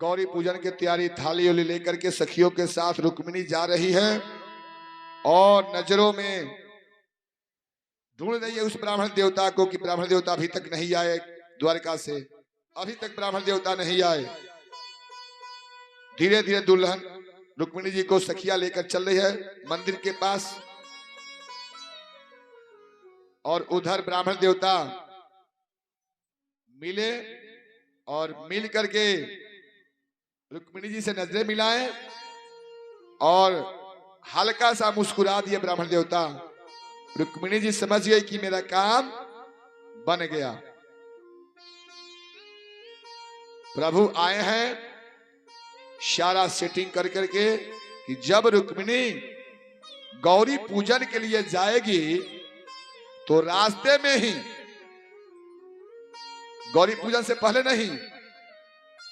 गौरी पूजन की तैयारी थाली उली लेकर के सखियों के साथ रुक्मिणी जा रही है और नजरों में ढूंढ रही है उस ब्राह्मण देवता को कि ब्राह्मण देवता अभी तक नहीं आए द्वारका से, अभी तक ब्राह्मण देवता नहीं आए। धीरे धीरे दुल्हन रुक्मिणी जी को सखिया लेकर चल रही है मंदिर के पास और उधर ब्राह्मण देवता मिले और मिल करके रुक्मिणी जी से नजरें मिलाए और हल्का सा मुस्कुरा दिए ब्राह्मण देवता। रुक्मिणी जी समझ गई कि मेरा काम बन गया। प्रभु आए हैं सारा सेटिंग कर करके कि जब रुक्मिणी गौरी पूजन के लिए जाएगी तो रास्ते में ही, गौरी पूजन से पहले नहीं,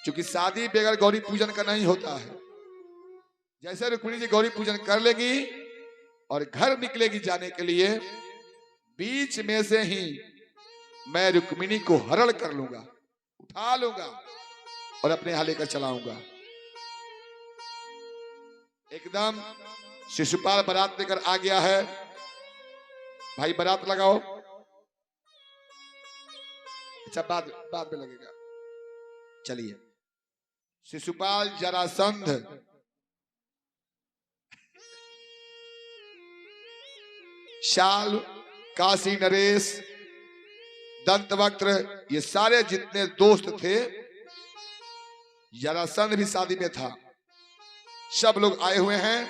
क्योंकि शादी बगैर गौरी पूजन का नहीं होता है। जैसे रुक्मिणी जी गौरी पूजन कर लेगी और घर निकलेगी जाने के लिए, बीच में से ही मैं रुक्मिणी को हरण कर लूंगा, उठा लूंगा और अपने यहाँ लेकर चलाऊंगा। एकदम शिशुपाल बारात लेकर आ गया है। भाई बारात लगाओ। अच्छा बाद में लगेगा। चलिए, शिशुपाल, जरासंध, शाल, काशी नरेश, दंतवक्त्र, ये सारे जितने दोस्त थे, जरासंध भी शादी में था, सब लोग आए हुए हैं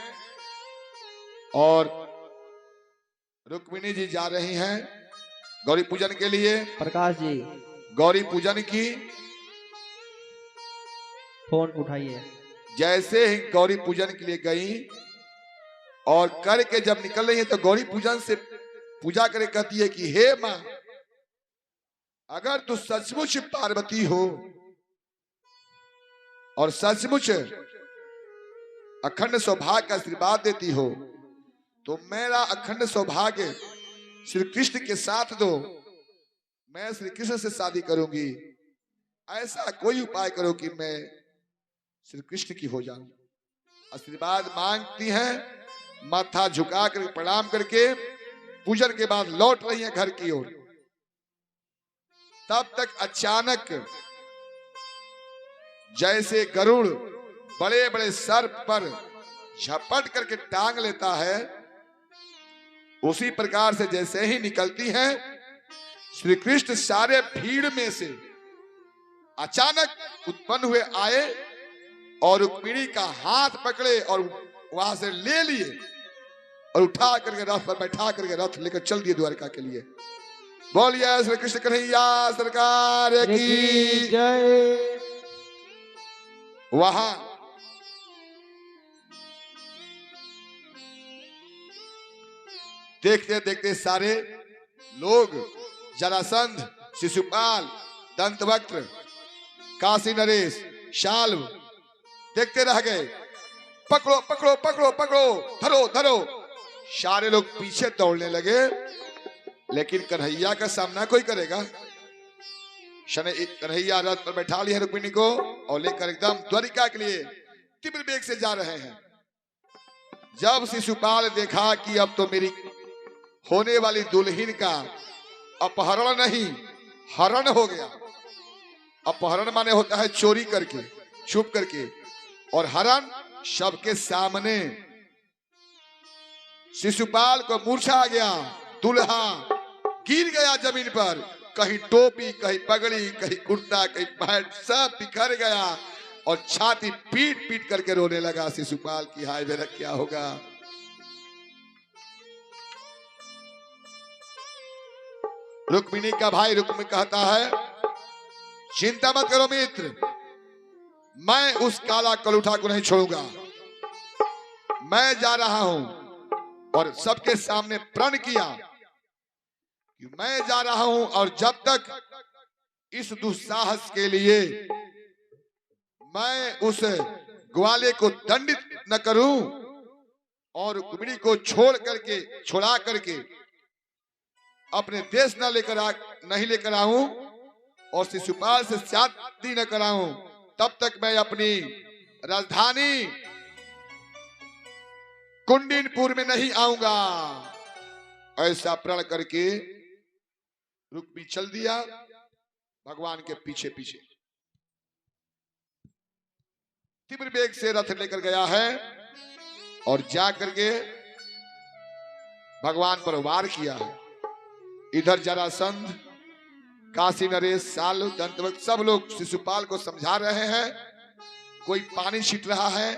और रुक्मिणी जी जा रही हैं गौरी पूजन के लिए। प्रकाश जी, गौरी पूजन की फोन उठाइए। जैसे ही गौरी पूजन के लिए गई और करके जब निकल रही है तो गौरी पूजन से पूजा करे कहती है कि हे मां, अगर तू सचमुच पार्वती हो और सचमुच अखंड सौभाग्य का आशीर्वाद देती हो तो मेरा अखंड सौभाग्य श्री कृष्ण के साथ दो, मैं श्री कृष्ण से शादी करूंगी। ऐसा कोई उपाय करो कि मैं श्री कृष्ण की हो जाऊं। आशीर्वाद मांगती हैं, माथा झुका कर प्रणाम करके पूजन के बाद लौट रही हैं घर की ओर। तब तक अचानक जैसे गरुड़ बड़े बड़े सर्प पर झपट करके टांग लेता है, उसी प्रकार से जैसे ही निकलती हैं श्री कृष्ण सारे भीड़ में से अचानक उत्पन्न हुए आए और रुक्मिणी का हाथ पकड़े और वहां से ले लिए और उठा करके रथ पर बैठा करके रथ लेकर चल दिए द्वारका के लिए। बोलिए श्री कृष्ण कन्हैया सरकार की जय। वहां देखते देखते सारे लोग, जरासंध, शिशुपाल, दंतवक्त्र, काशी नरेश, शाल्व देखते रह गए। पकड़ो पकड़ो पकड़ो पकड़ो, धरो धरो। सारे लोग पीछे दौड़ने लगे, लेकिन कन्हैया का सामना कोई करेगा? कन्हैया रथ पर बैठा लिए रुक्मिणी को और लेकर एकदम द्वारिका के लिए तीव्र वेग से जा रहे हैं। जब शिशुपाल देखा कि अब तो मेरी होने वाली दुल्हन का अपहरण नहीं, हरण हो गया। अपहरण माने होता है चोरी करके, छुप करके, और हरण सबके सामने। शिशुपाल को मूर्छा आ गया, दुल्हा गिर गया जमीन पर, कहीं टोपी, कहीं पगड़ी, कहीं कुर्ता, कहीं पैंट, सब बिखर गया और छाती पीट पीट करके रोने लगा शिशुपाल की हाय मेरा क्या होगा। रुक्मिणी का भाई रुक्मी कहता है, चिंता मत करो मित्र, मैं उस काला कलूठा को नहीं छोड़ूंगा। मैं जा रहा हूं और सबके सामने प्रण किया कि मैं जा रहा हूं और जब तक इस दुस्साहस के लिए मैं उस ग्वाले को दंडित न करूं और रुक्मिणी को छोड़ा करके अपने देश नहीं लेकर आऊं और शिशुपाल से शादी न कराऊं, तब तक मैं अपनी राजधानी कुंडिनपुर में नहीं आऊंगा। ऐसा प्रण करके रुक्मी चल दिया भगवान के पीछे पीछे। तीव्र वेग से रथ लेकर गया है और जाकर के भगवान पर वार किया है। इधर जरासंध, काशी नरेश, साल, दंतवक्त्र सब लोग शिशुपाल को समझा रहे हैं। कोई पानी छीट रहा है,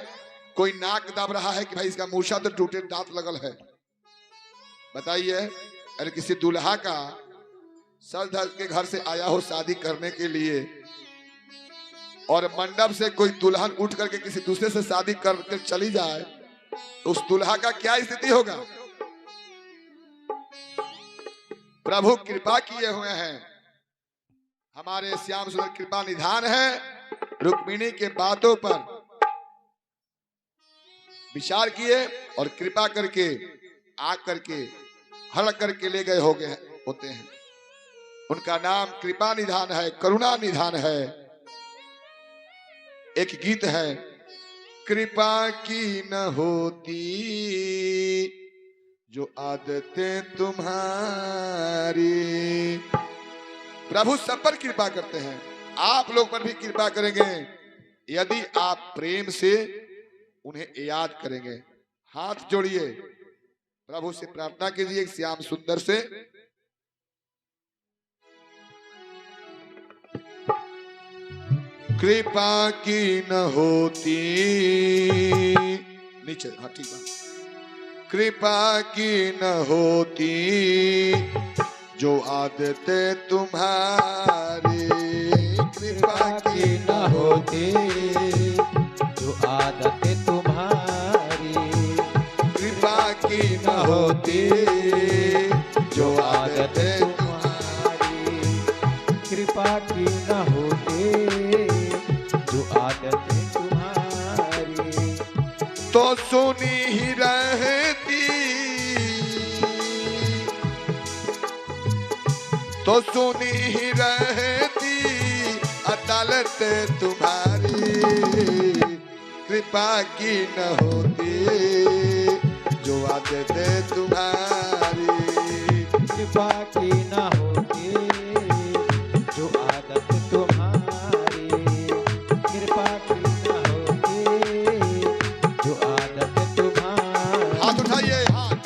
कोई नाक दाब रहा है कि भाई इसका मूर्छा तो टूटे, दांत लगल है। बताइए, अरे किसी दूल्हा का सज धज के घर से आया हो शादी करने के लिए और मंडप से कोई दुल्हन उठ करके किसी दूसरे से शादी करके चली जाए तो उस दुल्हा का क्या स्थिति होगा? प्रभु कृपा किए हुए हैं, हमारे श्याम सुंदर कृपा निधान है। रुक्मिणी के बातों पर विचार किए और कृपा करके आकर के हर करके ले गए होते हैं। उनका नाम कृपा निधान है, करुणा निधान है। एक गीत है, कृपा की न होती जो आदतें तुम्हारी। प्रभु सब पर कृपा करते हैं, आप लोग पर भी कृपा करेंगे यदि आप प्रेम से उन्हें याद करेंगे। हाथ जोड़िए, प्रभु से प्रार्थना कीजिए श्याम सुंदर से। कृपा की न होती, नीचे, हाँ ठीक है। कृपा की न होती जो आदतें तुम्हारी। कृपा की न होती जो आदतें तुम्हारी। कृपा की न होती जो आदतें तुम्हारी। कृपा की न होती जो आदतें तुम्हारी। तो सुनी ही रहती, तो सुनी ही रहती अदालत तुम्हारी। कृपा की न होती जो आदतें तुम्हारी। कृपा की न होती जो आदत तुम्हारी। कृपा की न होती जो आदत तुम्हारी। हाथ उठाइए, हाथ।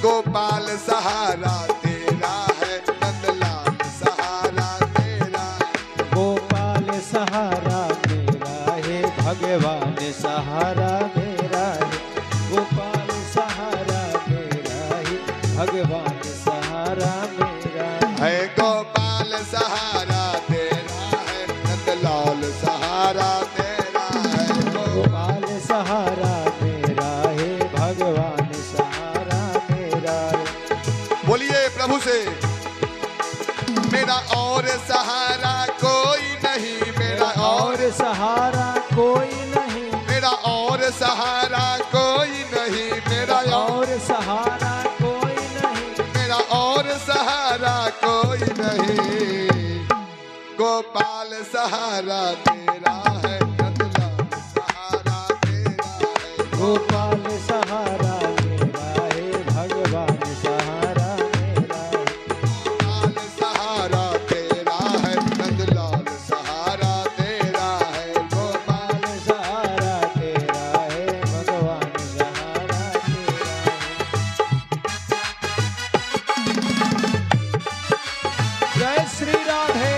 गोपाल सहारा तेरा है, नंदलाल सहारा तेरा है। गोपाल सहारा मेरा है, भगवान सहारा मेरा है। गोपाल सहारा मेरा है, भगवान सहारा मेरा है। गोपाल सहारा तेरा है, नंदलाल सहारा तेरा है। गोपाल सहारा मेरा है, भगवान सहारा मेरा है। बोलिए प्रभु से, मेरा और सहारा कोई नहीं, मेरा और सहारा कोई नहीं। मेरा और सहारा कोई नहीं, मेरा और सहारा कोई नहीं। मेरा और सहारा कोई नहीं। गोपाल सहारा तेरा है, नंदलाल सहारा तेरा है। गोपाल सहारा मेरा है, भगवान सहारा मेरा है। गोपाल सहारा तेरा है, नंदलाल सहारा तेरा है। गोपाल सहारा तेरा है, भगवान सहारा तेरा है। जय श्री राधे।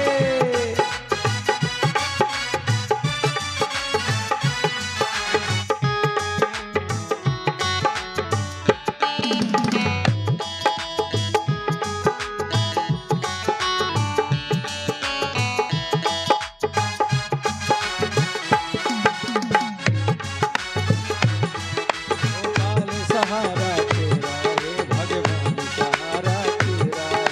गोपाल सहारा तेरा है, भगवान सहारा तेरा है।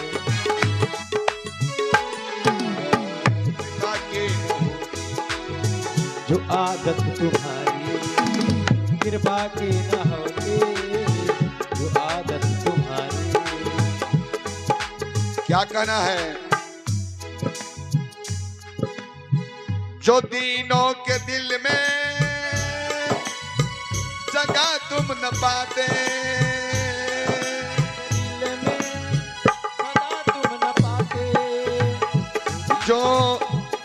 कृपा की न होती जो आदत तुम्हारी। कृपा की न होती जो आदत तुम्हारी। क्या कहना है? जो दीनों के दिल में जगह तुम न पाते। दिल में सदा तुम न पाते। जो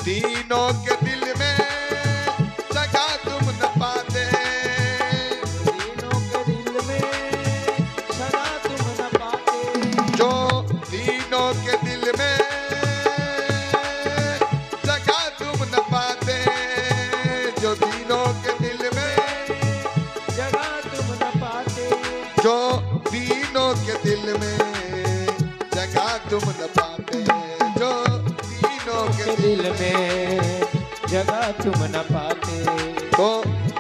दीनों के दिल में जगह तुम न पाते। दीनों के दिल में सदा तुम न पाते। जो दीनों के दिल में जगह तुम न पाते। जो दीनों के दिल में जगह तुम न पाते। जो दीनों के दिल में जगह तुम न पाते। जो दीनों के के दिल में जगह तुम न पाते। तो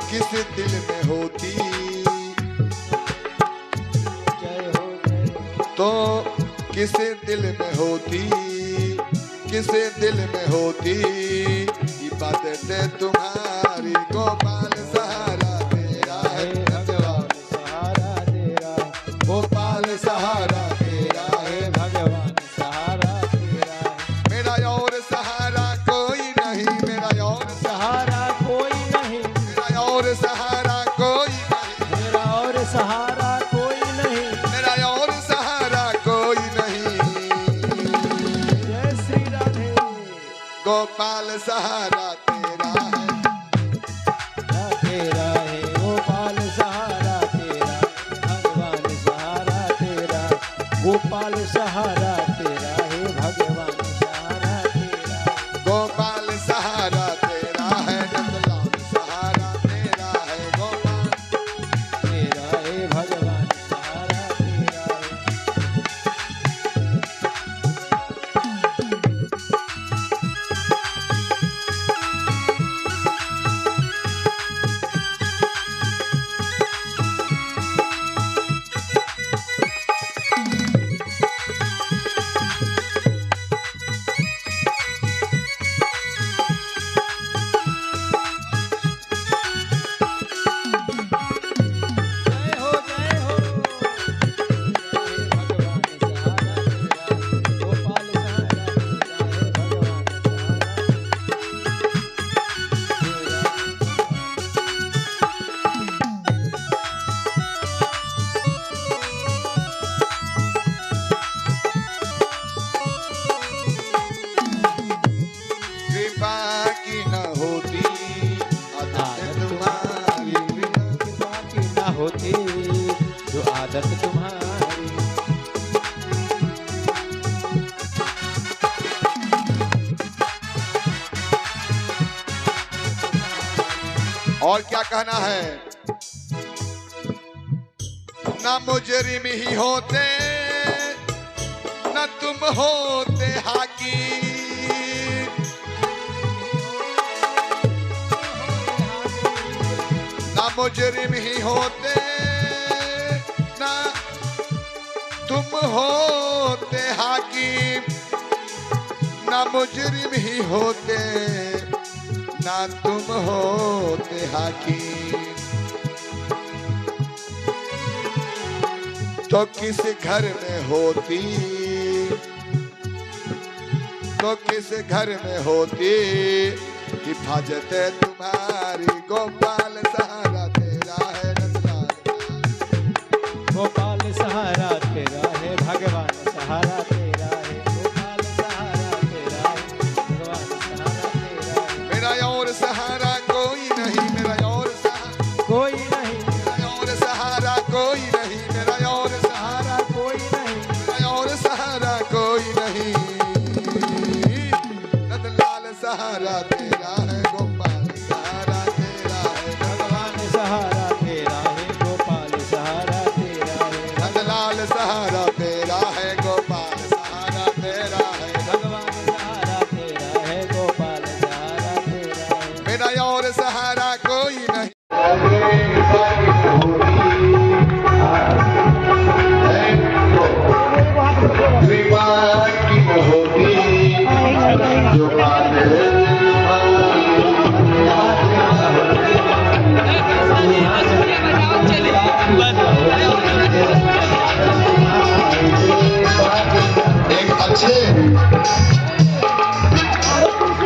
किस दिल में होती, जय हो जय हो। तो किस दिल में होती, किस दिल में होती इबादत तुम्हारी। गोपाल सहारा तेरा है, भगवान सहारा तेरा, गोपाल सहारा तेरा है, भगवान सहारा तेरा है। मेरा और सहारा कोई नहीं, मेरा और सहारा कोई नहीं, मेरा और सहारा कोई नहीं, मेरा और सहारा कोई नहीं। मेरा और सहारा कोई नहीं। जय श्री राधे। गोपाल सहारा तेरा है, तेरा है गोपाल सहारा तेरा, भगवान सहारा तेरा, गोपाल सहारा तेरा है, भगवान सहारा तेरा। गोपाल सहारा तेरा है, नंदलाल सहारा तेरा है, गोपाल तेरा है, भगवान सहारा तेरा है। जय हो जय हो। तेरा है भगवान सहारा तेरा, गोपाल सहारा तेरा है, भगवान सहारा तेरा। कृपा की न होती आदत तुम्हारी। कृपा की ना होती जो आदत तुम्हारी। और क्या कहना है, न मुजरिम ही होते न तुम होते हाकी, न मुजरिम ही होते न तुम होते हाकिम, न मुजरिम ही होते ना तुम होते हाकिम। तो किस घर में होती, तो किस घर में होती हिफाजत तुम्हारी। गोपाल सहारा तेरा है, नंदलाल गोपाल सहारा तेरा है, भगवान सहारा तेरा है, गोपाल सहारा तेरा है, भगवान सहारा तेरा है। मेरा और सहारा कोई नहीं, मेरा और सहारा कोई नहीं, मेरा और सहारा कोई नहीं, मेरा और सहारा कोई नहीं। मेरा और सहारा कोई नहीं। नंदलाल सहारा तेरा है, गोपाल सहारा तेरा है, भगवान सहारा तेरा है, गोपाल सहारा तेरा है, नंदलाल सहारा तेरा है, गोपाल सहारा तेरा है, भगवान सहारा तेरा है, गोपाल सहारा तेरा है। मेरा और सहारा कोई नहीं। एक अच्छे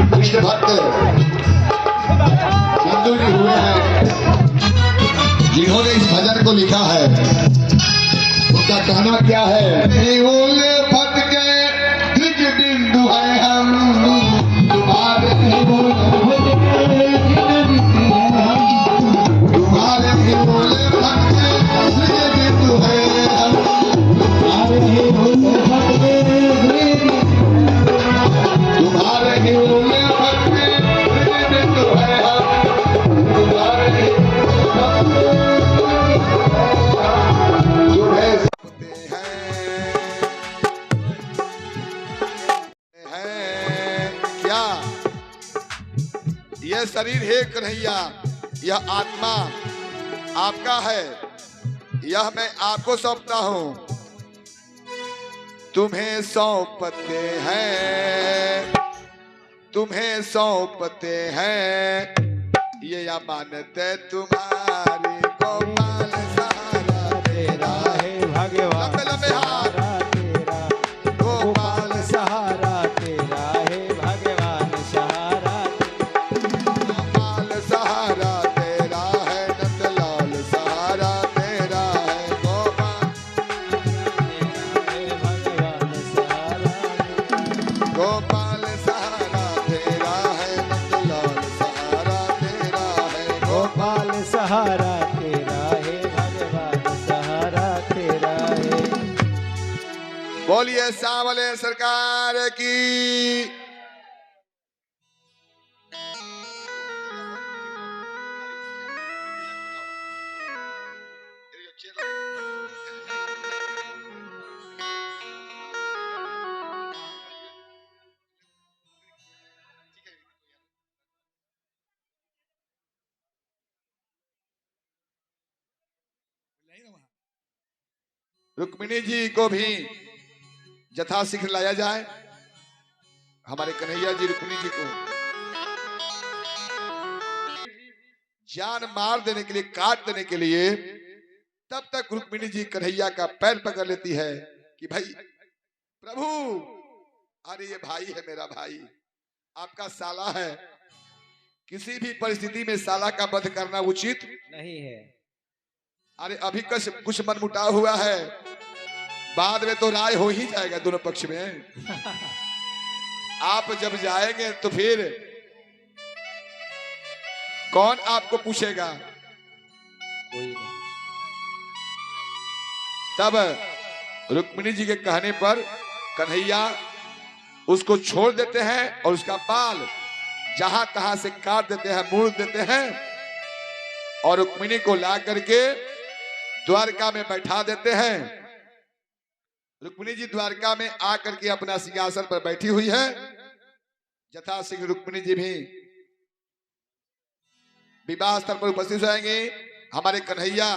कृष्ण भक्त हिंदू जी हुए हैं, जिन्होंने इस भजन को लिखा है। उनका कहना क्या है, भक्त के द्विज बिंदु है हम, तुम्हारे तुम्हारे भक्त के द्विज बिंदु है हम, तुम्हारे भक्त के बिंदु है हम, तुम्हारे जो है सकते हैं। यह शरीर है कन्हैया, यह आत्मा आपका है, यह मैं आपको सौंपता हूं। तुम्हें सौंपते हैं, तुम्हें सौंपते हैं, ये अमानत तुम्हारी। गोपाल सहारा तेरा है भगवान, लंबे लंबे हाथ। सहारा तेरा, गोपाल सहारा तेरा है भगवान, सहारा गोपाल सहारा तेरा है, नंदलाल सहारा तेरा है। गोपाल भगवान सहारा, गोपाल सहारा तेरा है, नंदलाल सहारा तेरा है। गोपाल सहारा तेरा है भगवान, सहारा तेरा है। बोलिए सांवले सरकार की। रुक्मिणी जी को भी यथाशीघ्र लाया जाए। हमारे कन्हैया जी रुक्मिणी जी को जान मार देने के लिए, काट देने के लिए, तब तक रुक्मिणी जी कन्हैया का पैर पकड़ लेती है कि भाई प्रभु, अरे ये भाई है, मेरा भाई, आपका साला है, किसी भी परिस्थिति में साला का वध करना उचित नहीं है। अरे अभी कुछ मनमुटाव हुआ है, बाद में तो राय हो ही जाएगा दोनों पक्ष में। आप जब जाएंगे तो फिर कौन आपको पूछेगा? कोई नहीं। तब रुक्मिणी जी के कहने पर कन्हैया उसको छोड़ देते हैं और उसका बाल जहां तहां से काट देते हैं, मोड़ देते हैं, और रुक्मिणी को ला करके द्वारका में बैठा देते हैं। रुक्मिणी जी द्वारका में आकर के अपना सिंहासन पर बैठी हुई है। यथाशीघ्र रुक्मिणी जी भी विवाह स्थल पर उपस्थित हो जाएंगे। हमारे कन्हैया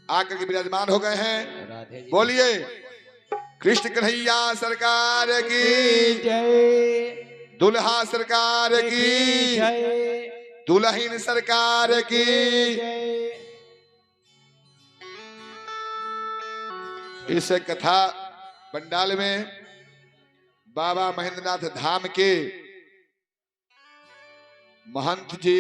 आकर के विराजमान हो गए हैं। राधे जी बोलिए कृष्ण कन्हैया सरकार की जय, दुल्हा सरकार की जय, दुल्हन सरकार की। जय। इस कथा पंडाल में बाबा महेंद्रनाथ धाम के महंत जी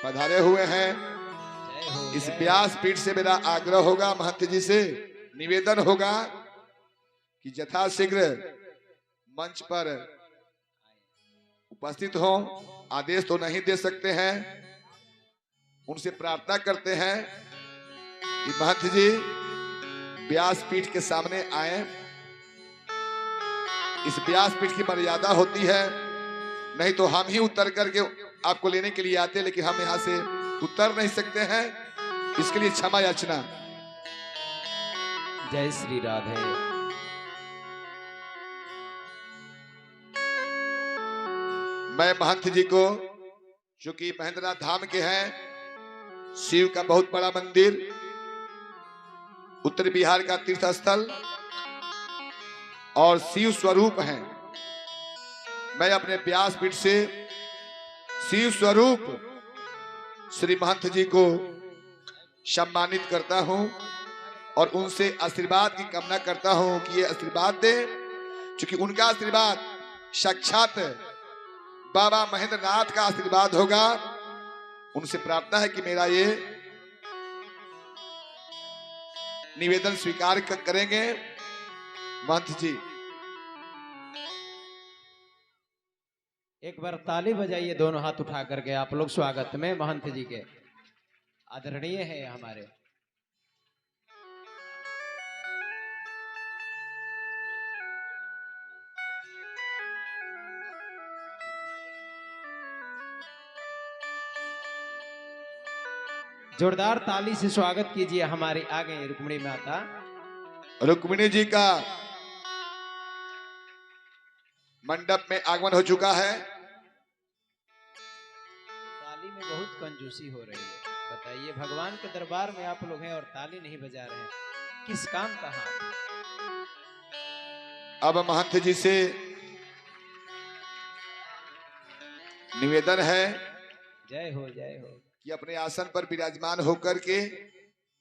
पधारे हुए हैं। जय हो, इस जय। व्यास पीठ से मेरा आग्रह होगा, महंत जी से निवेदन होगा कि यथाशीघ्र मंच पर उपस्थित हो। आदेश तो नहीं दे सकते हैं, उनसे प्रार्थना करते हैं कि महंत जी व्यास पीठ के सामने आए। इस व्यास पीठ की मर्यादा होती है, नहीं तो हम ही उतर करके आपको लेने के लिए आते, लेकिन हम यहां से उतर नहीं सकते हैं, इसके लिए क्षमा याचना। जय श्री राधे। मैं महंत जी को, चूंकि महेंद्रनाथ धाम के हैं, शिव का बहुत बड़ा मंदिर, उत्तर बिहार का तीर्थ स्थल और शिव स्वरूप हैं, मैं अपने व्यास पीठ से शिव स्वरूप श्री महंत जी को सम्मानित करता हूं और उनसे आशीर्वाद की कामना करता हूं कि ये आशीर्वाद दें, क्योंकि उनका आशीर्वाद साक्षात बाबा महेंद्रनाथ का आशीर्वाद होगा। उनसे प्रार्थना है कि मेरा ये निवेदन स्वीकार करेंगे। महंत जी एक बार ताली बजाइए दोनों हाथ उठा करके आप लोग स्वागत में महंत जी के। आदरणीय है हमारे। जोरदार ताली से स्वागत कीजिए हमारे आगे रुक्मिणी माता। रुक्मिणी जी का मंडप में आगमन हो चुका है। बहुत कंजूसी हो रही है। बताइए, भगवान के दरबार में आप लोग हैं और ताली नहीं बजा रहे हैं, किस काम का हाथ? अब महंत जी से निवेदन है जय हो जय हो। कि अपने आसन पर विराजमान होकर के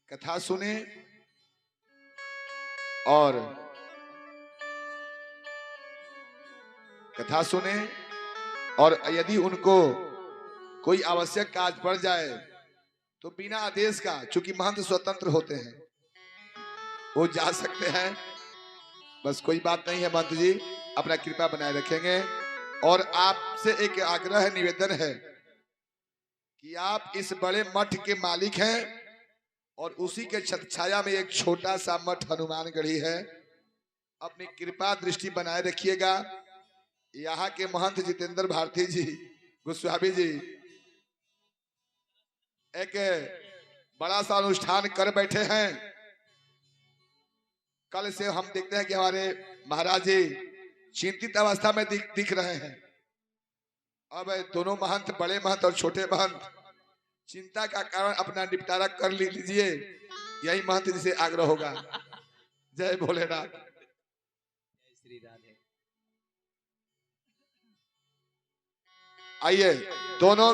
कथा सुने और यदि उनको कोई आवश्यक काज पड़ जाए तो बिना आदेश का, चूंकि महंत स्वतंत्र होते हैं, वो जा सकते हैं। बस कोई बात नहीं है, महंत जी अपना कृपा बनाए रखेंगे। और आपसे एक आग्रह है, निवेदन है कि आप इस बड़े मठ के मालिक हैं और उसी के छत्रछाया में एक छोटा सा मठ हनुमानगढ़ी है। अपनी कृपा दृष्टि बनाए रखिएगा। यहाँ के महंत जितेंद्र भारती जी गोस्वामी जी एक बड़ा सा अनुष्ठान कर बैठे हैं। कल से हम देखते हैं कि हमारे महाराज जी चिंतित अवस्था में दिख रहे हैं। अब दोनों महंत, बड़े महंत और छोटे महंत, चिंता का कारण अपना निपटारा कर लीजिए, यही महंत जी से आग्रह होगा। जय भोलेनाथ। जय श्री राधे। आइए, दोनों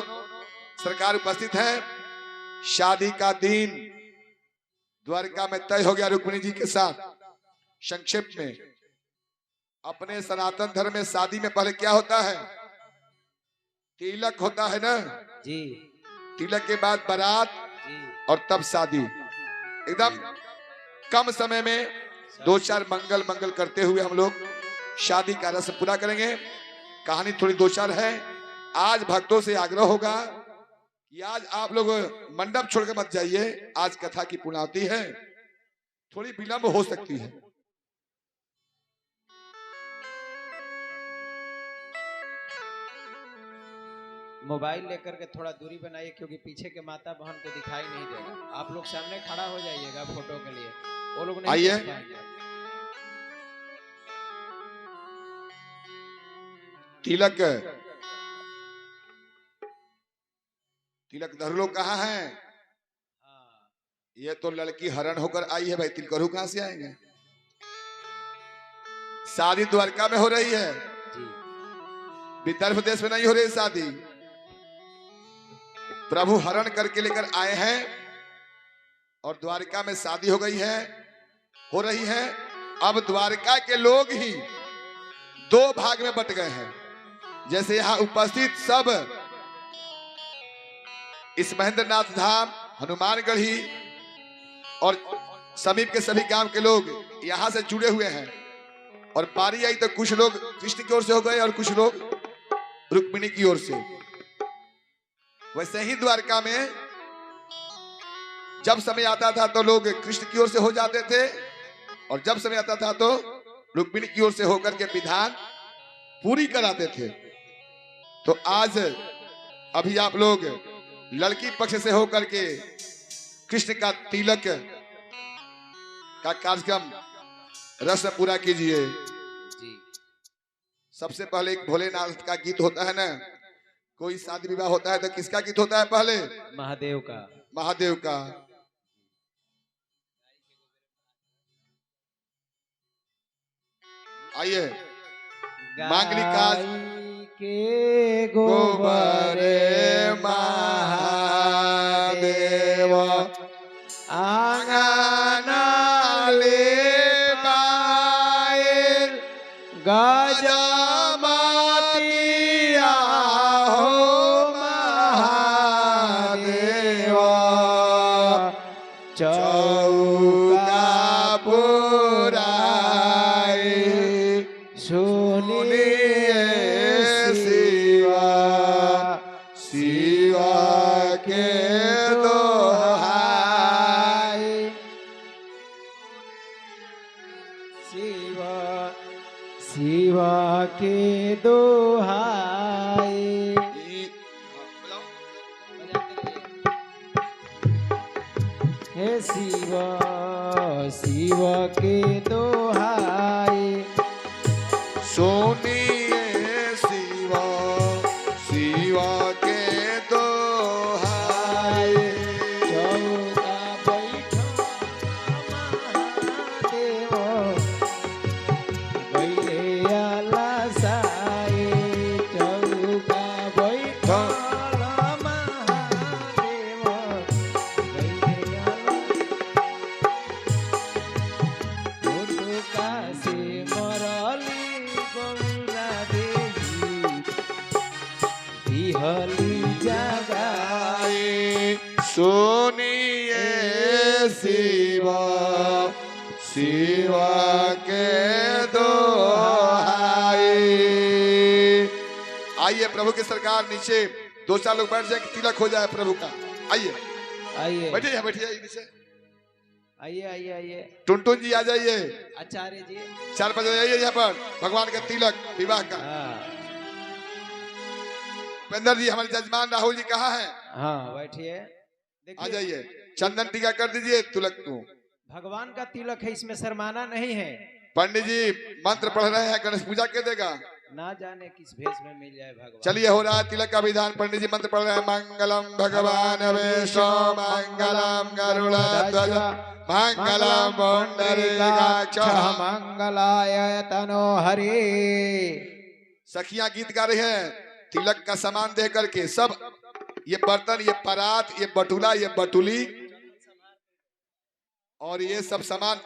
सरकार उपस्थित हैं। शादी का दिन द्वारका में तय हो गया रुक्मिणी जी के साथ। संक्षेप में, अपने सनातन धर्म में शादी में पहले क्या होता है? तिलक होता है ना जी। तिलक के बाद बारात जी। और तब शादी। एकदम कम समय में 2-4 मंगल करते हुए हम लोग शादी का रस्म पूरा करेंगे। कहानी थोड़ी 2-4 है। आज भक्तों से आग्रह होगा कि आज आप लोग मंडप छोड़कर मत जाइए। आज कथा की पूर्णाहुति है, थोड़ी विलंब हो सकती है। मोबाइल लेकर के थोड़ा दूरी बनाइए, क्योंकि पीछे के माता बहन को दिखाई नहीं देगा। आप लोग सामने खड़ा हो जाइएगा फोटो के लिए, वो लोग नहीं आइए। देख पाएंगे। तिलक धर लोग कहाँ हैं? हाँ। ये तो लड़की हरण होकर आई है भाई, तिलकरू कहाँ से आएंगे? शादी द्वारका में हो रही है जी। विदर्भ देश में नहीं हो रही शादी। प्रभु हरण करके लेकर आए हैं और द्वारका में शादी हो गई है, हो रही है। अब द्वारका के लोग ही 2 भाग में बट गए हैं। जैसे यहाँ उपस्थित सब इस महेंद्रनाथ धाम, हनुमानगढ़ी और समीप के सभी गांव के लोग यहाँ से जुड़े हुए हैं। और बारी आई तो कुछ लोग कृष्ण की ओर से हो गए और कुछ लोग रुक्मिणी की ओर से। वैसे ही द्वारका में जब समय आता था तो लोग कृष्ण की ओर से हो जाते थे, और जब समय आता था तो रुक्मिणी की ओर से होकर के विधान पूरी कराते थे। तो आज अभी आप लोग लड़की पक्ष से होकर के कृष्ण का तिलक का कार्यक्रम रस्म पूरा कीजिए। जी। सबसे पहले एक भोलेनाथ का गीत होता है ना, कोई शादी विवाह होता है तो किसका गीत होता है? पहले महादेव का। महादेव का। आइए, मांगलिक काज के गोबर महादेव आंगना ले बाएर गजमतिया हो महादेव चौका पुराए सुनिए शिवा शिवा के दोहाई शिवा शिवा के दोहाई। हे शिवा शिवा के दोहाई सुनिए शिवा शिवा के दोहा भली जगाए। सुनिए शिवा शिवा के दोहाई। आइए प्रभु की सरकार, नीचे 2-4 लोग बैठ जाए, तिलक हो जाए प्रभु का। आइए आइए बैठिए, बैठिए नीचे। आइए आइए आइए। टुनटुन जी आ जाइए, आचार्य जी 4-5 आइए यहाँ पर, भगवान का तिलक विवाह का। उपेंद्र जी हमारे जजमान राहुल जी कहाँ हैं? हाँ बैठिए। आ जाइए, चंदन टीका कर दीजिए तिलक को। भगवान का तिलक है, इसमें शर्माना नहीं है। पंडित जी मंत्र पढ़ रहे हैं, गणेश पूजा के देगा, ना जाने किस भेष में मिल जाए भगवान। चलिए हो रहा है तिलक का विधान। पंडित जी मंत्र पढ़ रहे हैं। मंगलम भगवान विष्णु मंगलम गरुड़ध्वज मंगलम पुंडरीकाक्ष मंगलाय तनो हरि। सखियां गीत गा रही हैं तिलक का सामान दे करके। सब ये बर्तन, ये परात, ये बटुला, ये बटुली और ये सब सामान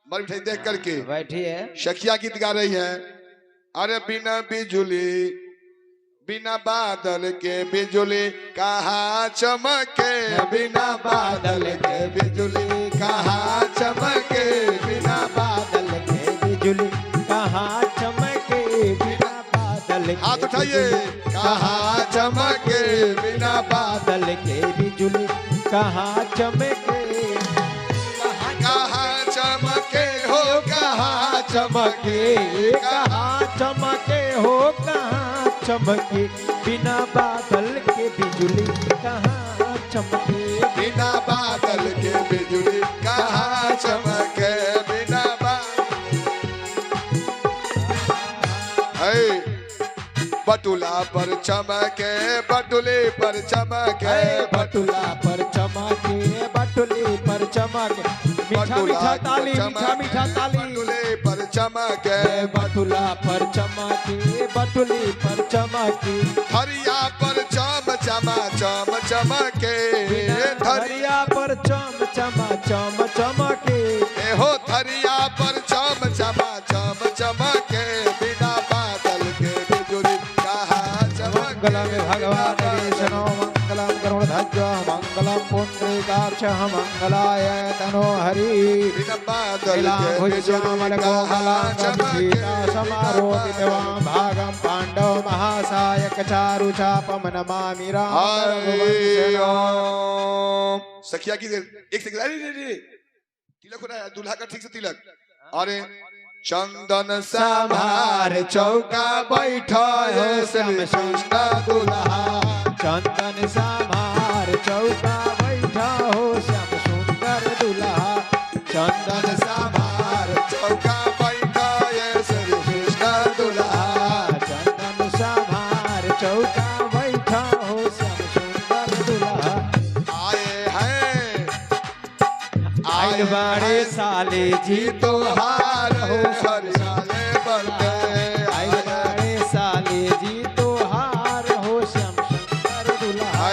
मर मिठाई देख करके बैठिए। सखियां गीत गा रही है। अरे बिना बिजुली बिना बादल के बिजुली कहाँ चमके, बिना बादल के बिजुली कहाँ चमके, बिना बादल के बिजुली कहाँ चमके, बिना बादल के हाथ उठाइए। कहाँ चमके बिना बादल के बिजुली कहाँ चमके, कहाँ चमके हो, कहाँ चमके कहाँ चमके हो, कहाँ चमके, बिना बादल के बिजुली कहाँ चमके, बिना बादल के बिजुली कहाँ चमके, बिना बटुला पर चमके, बटुले पर चमके, बटुला पर चमके, बटुले पर चमके, मीठा मीठा ताली, मीठा मीठा ताली। बटुले पर चमके, बटुला पर चमके, बटुले पर चमके, धरिया पर चम चमा चम चमके, धरिया पर चम चमा चम चमके, हो धरिया पर चम चमा चम चमके, बिना बादल के बिजुली कहाँ चमके। मंगलम भगवान विष्णु मंगलम गरुड़ध्वज मंगलम पुंडरीकाक्ष मंगलाय तनो हरि। बिना बादल के बिजुली कहाँ चमके, समारोपितवां भागं पांडव महासायक चारु चापम नमामि राम। सखिया की एक सेकंड, अरे तिलक हो रहा है, दूल्हा का ठीक से तिलक। अरे चंदन समार चौका बैठा है श्याम कृष्ण दूल्हा, चंदन समार चौका बैठा हो श्याम सुंदर दूल्हा, चंदन समार चौका बैठा है श्री कृष्ण दूल्हा, चंदन समार चौका बैठा हो श्याम सुंदर दूल्हा। आए बाड़े साले जी तो हार हो हर साले बनते, आए बाड़े साले जी तो हार हो श्याम सुंदर दूल्हा,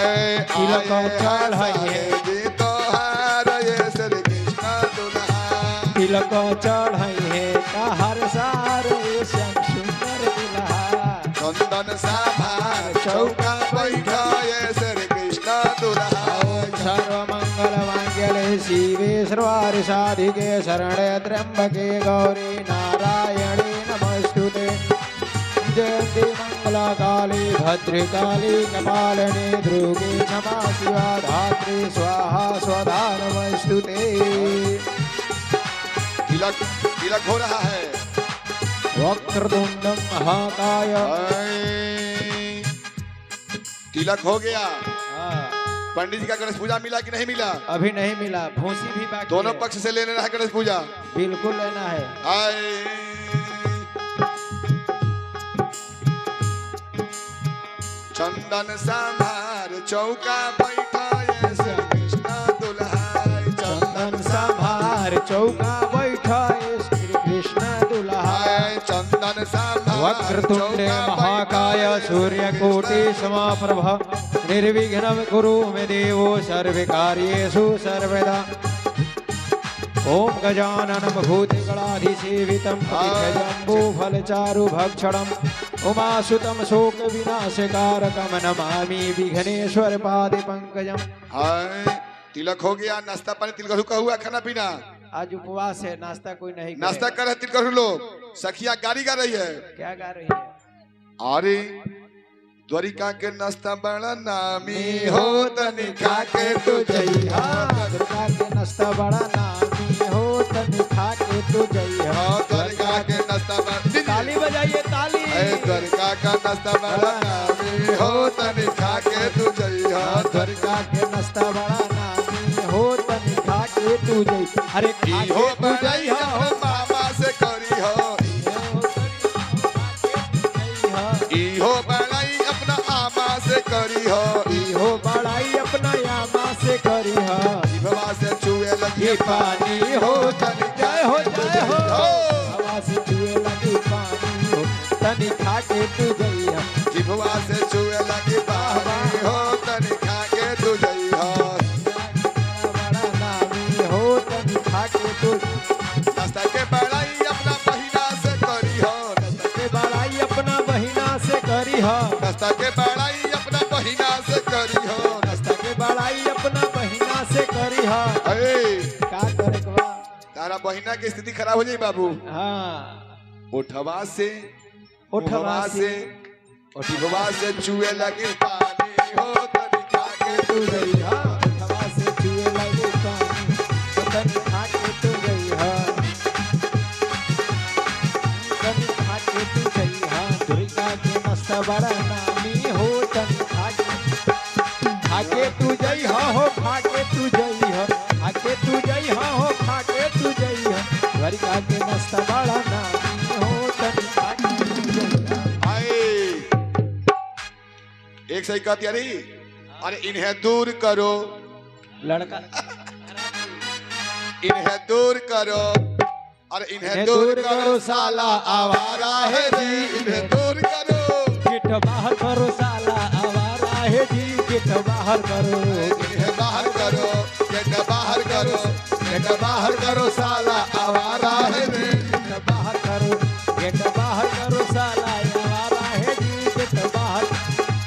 तिलक चढ़ाइए जी तो हार ये श्री कृष्ण दूल्हा, तिलक चढ़ाइए का हर सार ये श्याम सुंदर दूल्हा, चंदन समार चौका बैठा ये श्री कृष्ण दूल्हा। सर्वमंगल मांगल्ये शिवे सर्वार्थ साधिके शरण्ये त्र्यंबके गौरी नारायणी नमस्तुते। जयंती मंगला काली भद्रकाली कपालिनी दुर्गे क्षमा शिवा धात्री स्वाहा स्वधा नमस्तुते। तिलक तिलक हो रहा है। वक्रतुंडम महाकाय। तिलक हो गया। पंडित जी का गणेश पूजा मिला कि नहीं मिला? अभी नहीं मिला, भूसी भी बाकी दोनों है। पक्ष से ले लेना है गणेश पूजा। बिल्कुल लेना है। चंदन समार चौका बैठा ये श्री कृष्ण दूल्हा, चंदन समार चौका बैठा ये श्री कृष्ण दूल्हा, चंदन समार वक्रतुंड महाकाय सूर्यकोटि समप्रभ निर्विघ्नं कुरु मे देवो सर्वकार्येषु सर्वदा। ओम गजाननं भूतगणाधिसेवितं जम्बूफलचारुभक्षणम् उमासुतम शोक विनाशकारकम नमामि विघ्नेश्वर पादे पंकजम। हाय तिलक हो गया, नाश्ता पानी तिलकरू का हुआ, खाना पीना आज उपवास है, नाश्ता कोई नहीं नाश्ता कर रहे तिलकरू लोग। सखिया गाड़ी गा रही है, क्या गा रही है? अरे द्वारिका के नाश्ता बड़ा नामी हो तनी खा के तू जइहा। द्वारिका के नाश्ता बड़ा नामी हो तनी खा के तू जइहा। द्वारिका के नाश्ता बड़ा, ताली बजाइए ताली। द्वारिका का नाश्ता बड़ा नामी हो तनी खा के तू जइहा। द्वारिका के नाश्ता बड़ा नामी हो तनी खा के तू जइहा। अरे खा हो के तू जइहा हो मामा से करी हो, इहो बड़ाई अपना आमा से करी हो। इहो बड़ाई अपना यामा से करी हो। जिभवा से छुए लगी पानी हो तनी जय हो जय हो। हवा से छुए लगी पानी हो तनी खा के तू जइहा। जिभवा से छुए लगी पानी हो तनी खा के तू जइहा। बड़ा नामी हो तनी खा के तू। नाश्ता के बड़ाई अपना बहिना से करी हो। के बड़ाई अपना बहिना से करी हो। नाश्ता के बड़ाई अपना बहिना से करी हो। नाश्ता के बड़ाई अपना बहिना से करी हो। का करे के बा? तारा बहिना की स्थिति खराब हो जाई बाबू। हाँ उठवा से उठवा से जिभवा से छुए लगी पानी हो तनी खा के तू जइहा। हवा से छुए लगी पानी हो तनी खा के तू जइहा। तनी खा के तू जइहा। दुर्गा के नाश्ता बड़ा नामी हो तनी खा के तू जइहा हो। खा के तू जइहा। खा के तू जइहा हो। खा के तू जइहा। दुर्गा के नाश्ता बड़ा नामी हो तनी खा के तू जइहा। एक सही कहती अरे अरे इन्हें दूर करो, लड़का इन्हें दूर करो, अरे इन्हें दूर करो साला आवारा है जी। इन्हें दूर करो, गेट बाहर करो साला आवारा है जी। गेट बाहर करो। इन्हें बाहर करो, गेट बाहर करो, गेट बाहर करो साला आवारा है जी। गेट बाहर करो। गेट बाहर करो साला आवारा है जी। गेट बाहर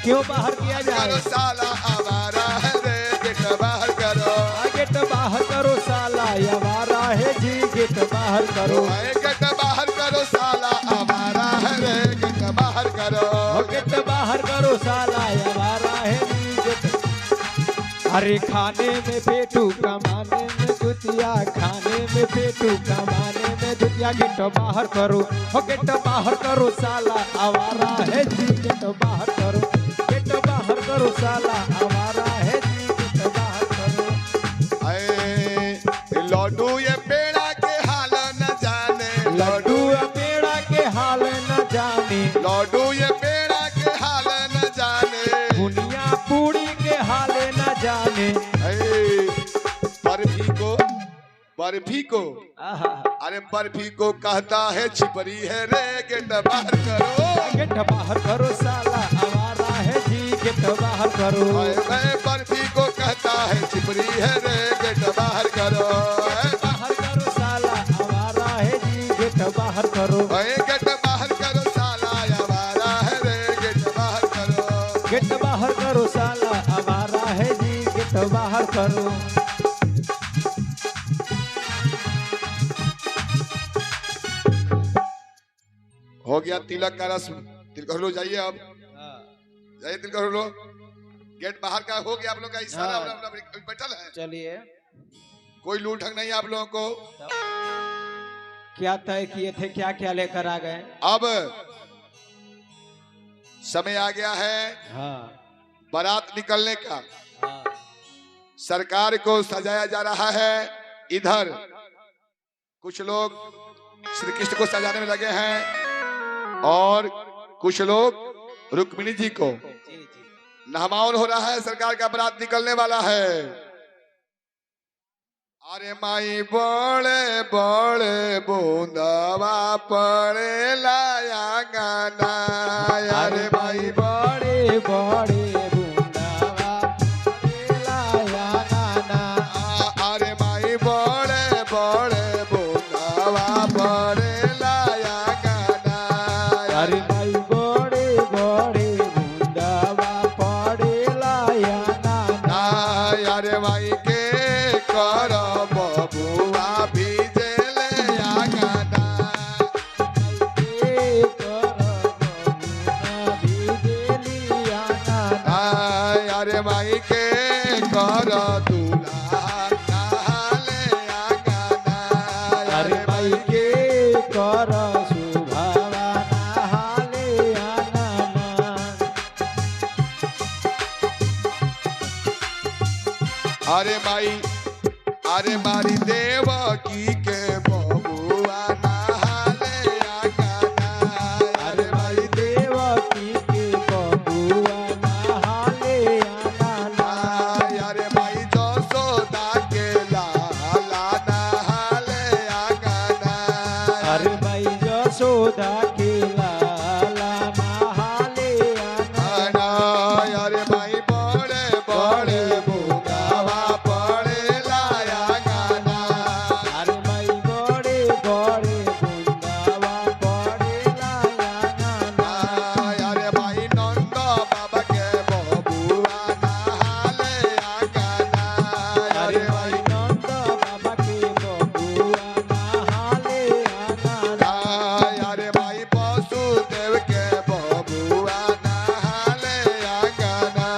क्यों बाहर किया करो जाए? साला आवारा है रे, गेट बाहर करो। गेट बाहर करो साला आवारा है जी। गेट बाहर करो। गेट बाहर करो साला आवारा है रे, गेट बाहर करो। गेट बाहर करो साला आवारा है जी। गेट अरे खाने में पेटू कमाने में जुतिया। खाने में पेटू कमाने में जुतिया। गेट बाहर करो। गेट बाहर करो साला आवारा है जी। गेट बाहर करो। गेट बाहर करो साला आवारा है जी। गेट बाहर करो। अरे लड्डू ये पेड़ा के हाल न जाने। लड्डू पेड़ा के हाल न जाने। लड्डू ये पेड़ा के हाल न जाने। बुनिया पूरी के हाल न जाने। बर्फी को आहा अरे बर्फी को कहता है छिपरी है रे, गेट बाहर करो। गेट बाहर करो साला आवारा है जी। गेट बाहर करो। मैं बर्फी को कहता है छिपरी है रे, गेट बाहर करो। बाहर करो साला आवारा है जी। गेट बाहर करो। गेट बाहर करो साला आवारा है रे, गेट बाहर करो। गेट बाहर करो साला आवारा है जी। गेट बाहर करो। हो गया तिलक का रस्म। तिलक लो जाइए, अब जाइए तिलक लो। गेट बाहर का हो गया आप लोग का इशारा। हाँ। अपना बैठल है, चलिए कोई लूट ढंग नहीं आप लोगों को। क्या तय किए थे, क्या क्या लेकर आ गए? अब समय आ गया है हाँ बारात निकलने का। हाँ सरकार को सजाया जा रहा है। इधर कुछ लोग श्री कृष्ण को सजाने में लगे हैं और कुछ लोग रुक्मिणी जी को। जी जी। नहमाउन हो रहा है, सरकार का बारात निकलने वाला है। अरे माई बड़े बड़े बूंदवा पड़े लाया गाना। अरे माई बड़े बड़े बूंदावा लाया गाना। अरे माई बड़े बड़े बूंदवा पड़े लाया गाना। अरे माई बड़े अरे माई के कर दूल्हा नहाले आंगना अरे माई के कर सुभावा नहाले आंगना अरे माई अरे मारी देवकी के बबुआ नहाले आंगना अरे माई देवकी के बबुआ नहाले आंगना अरे माई जसोदा के लाला नहाले आंगना अरे माई यशोदा के लाला नहाले आंगना अरे माई बड़े बड़े बुदावा पड़े लाया गाना अरे माई बड़े बड़े बुंदावा पड़े लाया गाना अरे माई नंद बाबा के बबुआ नहाले आंगना अरे माई नंद बाबा के बबुआ नहाले आंगना अरे माई वसुदेव के बबुआ नहाले आंगना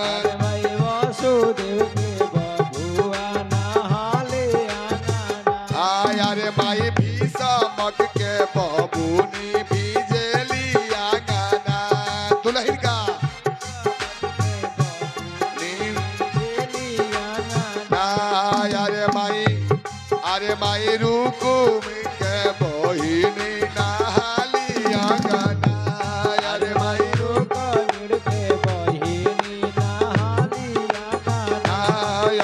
अरे माई वसुदेव के बबुआ नहाले आंगना अरे माई भीष्मक के बबुनी भीजेली आंगना दुल्हन का अरे माई रुकुमी के बहिनी नहाली आंगना अरे माई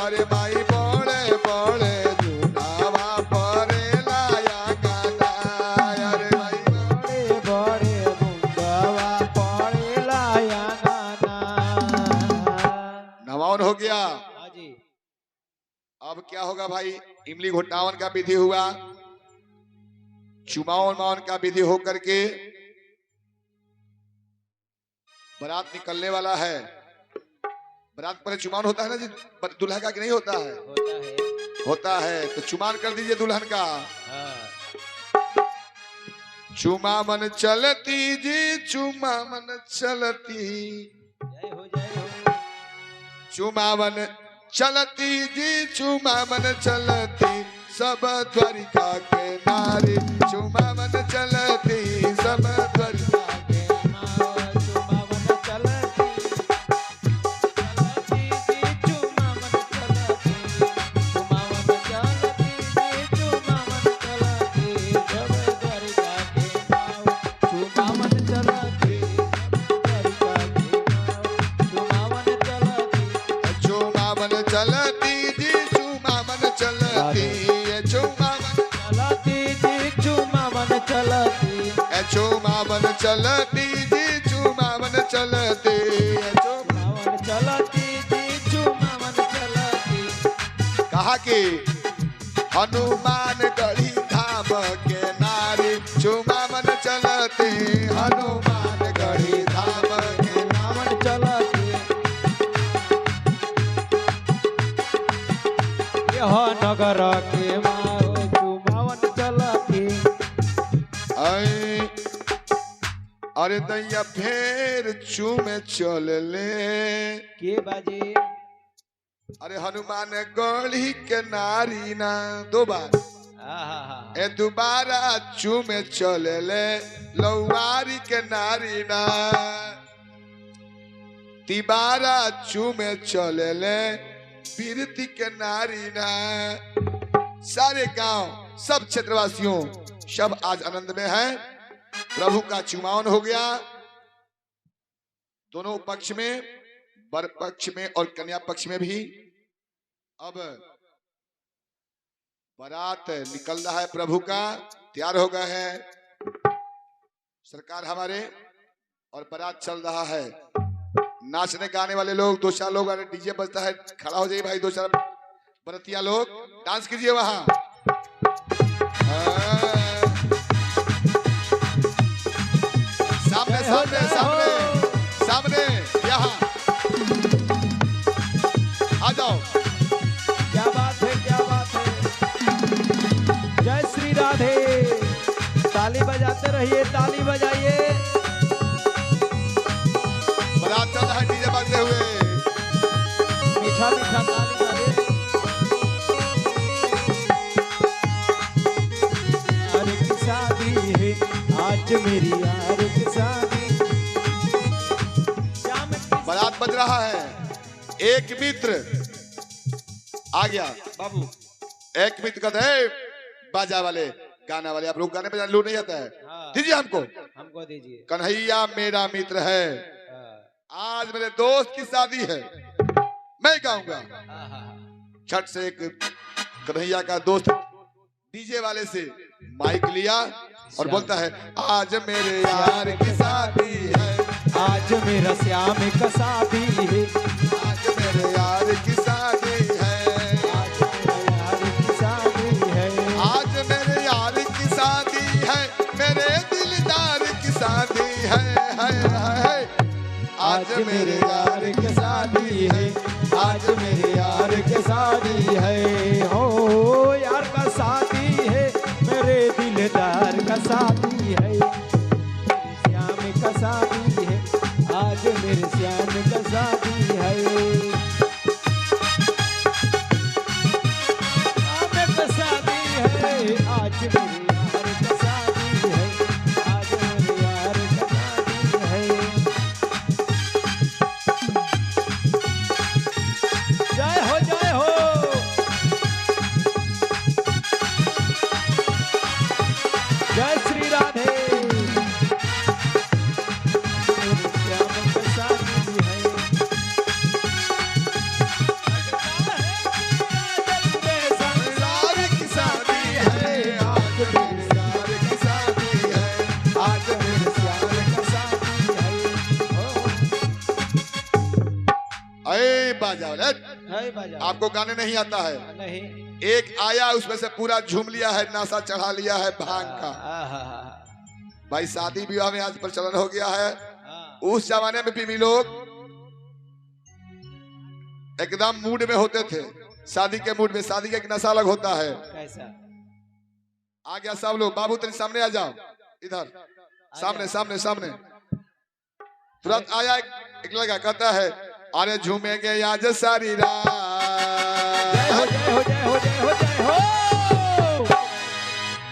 अरे माई बड़े बड़े जुनावा परे लाया गाना अरे माई नवावन हो गया। अब क्या होगा भाई? इमली घोटावन का विधि हुआ, चुमावन मावन का विधि हो करके बारात निकलने वाला है। बारात पर चुमान होता है ना जी, दुल्हा का कि नहीं होता है? होता है। तो चुमान कर दीजिए दुल्हन का। चुमावन चलती जी चुमावन चलती, चुमावन चलती जी चुमावन चलती, सब द्वारिका के नारी चुमावन चलती, सब द्वारिका के चुमावन चलती जी चुमावन चलती, चुमावन चलती जी चुमावन चलती, कहा कि हनुमान गढ़ी धाम के नारी चुमावन चलती, हनुमान गढ़ी धाम के नगर के माओ चुमावन चलती। अरे दैया फेर चूमे चल ले के बाजे अरे हनुमान गढ़ी के नारी ना, दो बार ए दोबारा चूमे चल ले लौवारी के नारी ना, तिबारा चूमे चल ले पीरती के नारी ना। सारे गांव सब क्षेत्रवासियों सब आज आनंद में हैं। प्रभु का चुमावन हो गया दोनों पक्ष में, वर पक्ष में और कन्या पक्ष में भी। अब बारात निकल रहा है, प्रभु का तैयार हो गए हैं सरकार हमारे, और बारात चल रहा है। नाचने गाने वाले लोग दो चार लोग, अरे डीजे बजता है खड़ा हो जाइए भाई, दो चार बरतिया लोग डांस कीजिए वहां। सामने सामने सामने सामने यहाँ आ जाओ। क्या बात है, क्या बात है। जय श्री राधे। ताली बजाते रहिए, ताली बजाइए। बारात चल रहा है डीजे बजते हुए। मेरी यार की शादी। श्याम की बारात बज रहा है, एक मित्र आ गया। बाबू एक मित्र कहते हैं बाजा वाले, गाना वाले, आप लोग गाने बजाने लोग नहीं आता है, हाँ। दीजिए हमको। हमको दीजिए। कन्हैया मेरा मित्र है, हाँ, आज मेरे दोस्त की शादी है, मैं गाऊंगा। हाँ, हाँ। छठ से एक कन्हैया का दोस्त डीजे वाले से माइक लिया और बोलता है आज मेरे यार की शादी है, आज मेरा श्याम का शादी है, आज मेरे यार की शादी है, आज मेरा यार की शादी है, आज मेरे यार की शादी है, मेरे दिलदार की शादी है। आज मेरे यार की शादी है, आज मेरे यार की शादी है। हो यार का शादी है, मेरे दिलदार का शादी है, मेरे श्याम का शादी है, आज मेरे श्याम का शादी है। श्याम का शादी है, आज मेरे यार का शादी है, आज मेरे यार का शादी है। जय हो जय हो। जय श्री राधे। मेरे श्याम का शादी है, संसार की शादी है, आज मेरे यार की शादी है, आज मेरे श्याम का शादी है। अरे बाजा वाले, है बाजा। आपको गाने नहीं आता है? नहीं। एक आया उसमें से पूरा झूम लिया है, नासा चढ़ा लिया है भांग का। भाई शादी विवाह में आज प्रचलन हो गया है। उस जमाने में भी लोग एकदम मूड में होते थे, शादी के मूड में। शादी का एक नशा अलग होता है। कैसा? आ गया सब लोग, बाबू तेरे सामने आ जाओ, इधर सामने सामने सामने। तुरंत आया एक लड़का, कहता है अरे झूमेंगे आज सारी रात। जय हो जय हो जय हो जय हो जय हो।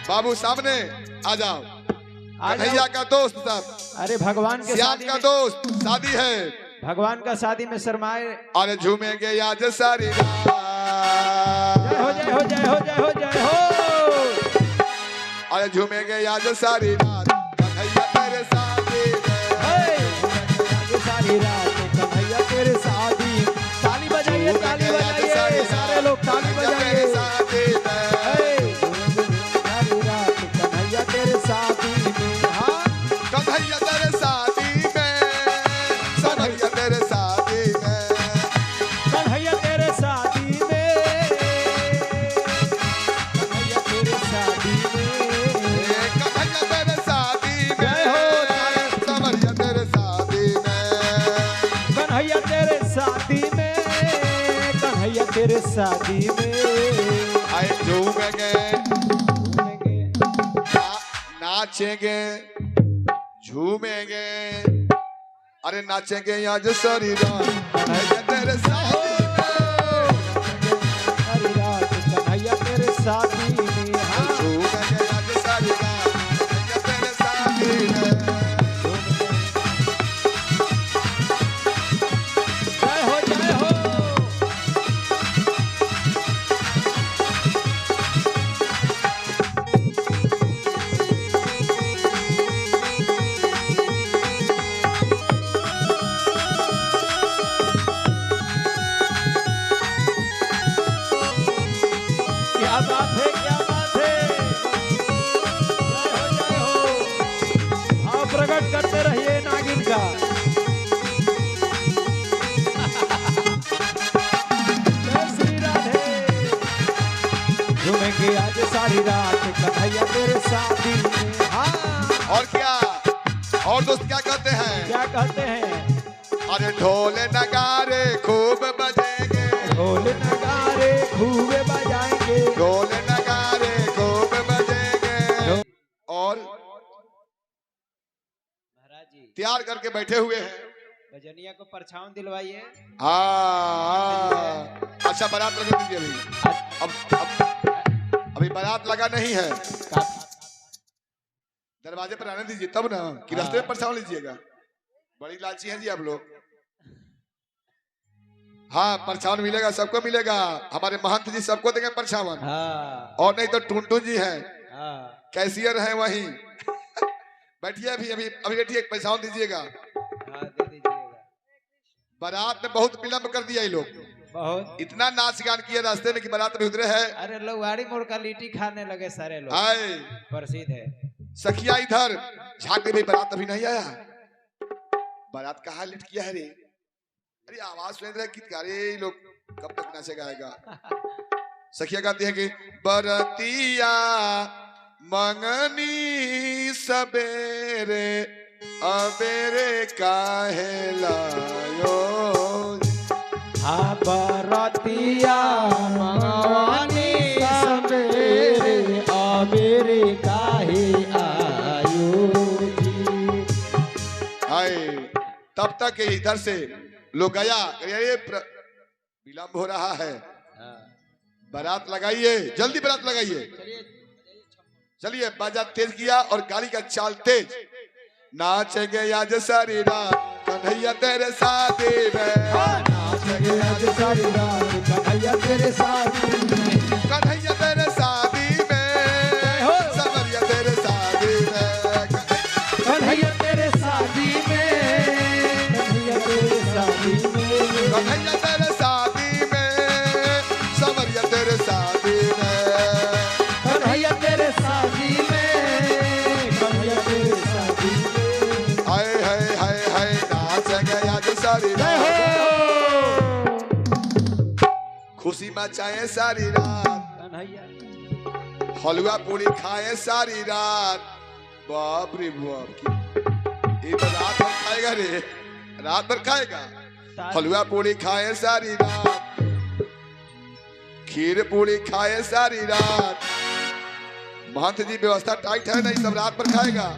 बाबू सामने आ जाओ, आ कन्हैया जाओ। का दोस्त साहब, अरे भगवान के श्याम शादी का में, दोस्त, शादी है। भगवान का शादी में शर्माए। अरे झूमेंगे आज सारी रात। जय हो जय हो जय हो जय हो जय हो। अरे झूमेंगे आज सारी रात, कन्हैया तेरे शादी में। आज सारी रात कन्हैया तेरे शादी। ताली बजाइए ताली बजाइए, सारे लोग ताली बजाइए। शादी में। सारी रात कन्हैया तेरे शादी में। हाँ कन्हैया तेरे शादी में, कन्हैया तेरे शादी में, कन्हैया तेरे शादी में, कन्हैया तेरे शादी में। कन्हैया तेरे शादी में, जय हो। कन्हैया तेरे शादी में। कन्हैया तेरे शादी में, कन्हैया तेरे शादी में। आए झूमेंगे, घूमेंगे। नाचेंगे, झूमेंगे, अरे नाचेंगे आज सारी रात, कन्हैया तेरे शादी में। सारी रात कन्हैया तेरे शादी में। हाँ झूमेंगे आज सारी रात, कन्हैया तेरे शादी में। जय हो जय हो। क्या बात है क्या बात है। जय हो भाव प्रकट करते रहिए नागिन का। जय श्री राधे। झूमेंगे आज सारी रात कन्हैया तेरे शादी में। हाँ और क्या, और दोस्त क्या कहते हैं? क्या कहते हैं? अरे ढोल नगारे खूब बजेंगे, ढोल नगारे खूब बजाएंगे। ढोल नगारे खूब बजेंगे। और महाराज जी तैयार करके बैठे हुए हैं। बजनिया को परछावन दिलवाइए। हाँ, अच्छा बारात लगा दीजिए अभी। अब अभी बारात लगा नहीं है। दरवाजे पर आने दीजिए तब ना कि रास्ते में परछावन लीजिएगा। बड़ी लालची हैं जी आप लोग। हाँ परछावन मिलेगा, सबको मिलेगा। हमारे महंत जी सबको देंगे परछावन। हाँ और नहीं तो टुनटुन जी हैं, हाँ कैशियर हैं वहीं। बैठिए अभी अभी अभी बैठिए, परछावन दीजिएगा। हाँ दे दीजिएगा। बारात में बहुत विलंब कर दिया ये लोग, बहुत इतना नाच गान किया रास्ते में कि बारात में उतरे है। अरे लौवाड़ी मोड़ का लिट्टी खाने लगे सारे लोग। आए प्रसिद्ध है। सखिया इधर झाँक दे भाई, बारात अभी नहीं आया। बारात कहाँ लेट किया है रे? अरे आवाज सुन रहा है गीत गा रहे ये लोग, कब तक नाचे गाएगा। सखिया गाती है कि बरतिया मंगनी सबेरे अबेरे काहे लायो। हाँ बरतिया मंगवानी सबेरे अबेरे काहे आयो जी। आए तब तक इधर से लोग गया, अरे विलंब हो रहा है, बारात लगाइए, जल्दी बारात लगाइए। चलिए बाजा तेज किया और गाड़ी का चाल तेज। नाचेंगे आज सारी रात कन्हैया तेरे शादी में, नाचेंगे आज सारी रात कन्हैया तेरे शादी में, कन्हैया तेरे शादी में, सवरिया तेरे शादी में, कन्हैया तेरे शादी में, कन्हैया तेरे शादी में, कन्हैया तेरे शादी में, सवरिया तेरे शादी में, कन्हैया तेरे शादी में, कन्हैया तेरे शादी में। हाय हाय हाय हाय नाचेंगे आज सारी रात, खुशी मचाए सारी रात, कन्हैया हलवा पूरी खाए सारी रात। बाप रे बाप, ये तो रात भर खाएगा रे, रात भर खाएगा। हलवा पूरी खाए सारी रात, खीर पूरी खाए सारी रात। महंत जी व्यवस्था टाइट है नहीं, सब रात भर खाएगा।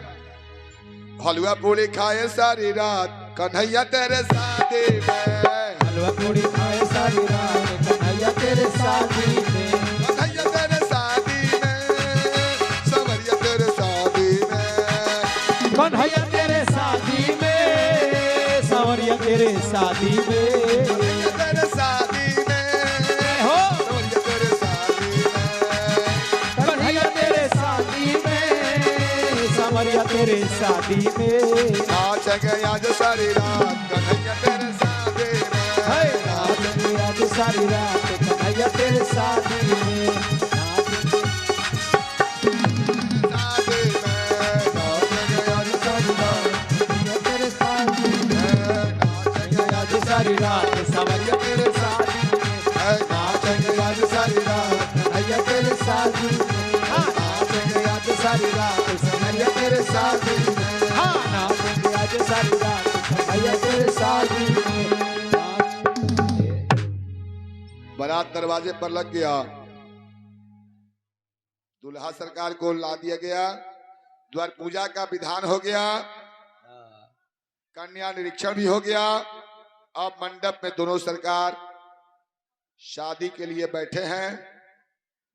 हलवा पूरी खाए सारी रात कन्हैया तेरे शादी में, हलवा पूरी खाए सारी रात कन्हैया तेरे शादी में, कन्हैया तेरे शादी में, सवरिया तेरे शादी में, कन्हैया तेरे शादी में, सवरिया तेरे शादी में, कन्हैया तेरे शादी में, हो सवरिया तेरे शादी में, कन्हैया तेरे शादी में, सवरिया तेरे शादी में। नाचेंगे आज सारी रात कन्हैया तेरे शादी हाय में, नाचेंगे आज सारी रात कन्हैया तेरे शादी में, शादी में, नाचेंगे आज सारी रात, कन्हैया तेरे शादी में, नाचेंगे आज सारी रात सवरिया तेरे शादी में, नाचेंगे आज सारी रात, कन्हैया तेरे शादी में, नाचेंगे आज सारी रात कन्हैया तेरे शादी में, हाँ नाचेंगे आज सारी रात कन्हैया तेरे शादी में। बारात दरवाजे पर लग गया, दुल्हा सरकार को ला दिया गया, द्वार पूजा का विधान हो गया, कन्या निरीक्षण भी हो गया। अब मंडप में दोनों सरकार शादी के लिए बैठे हैं।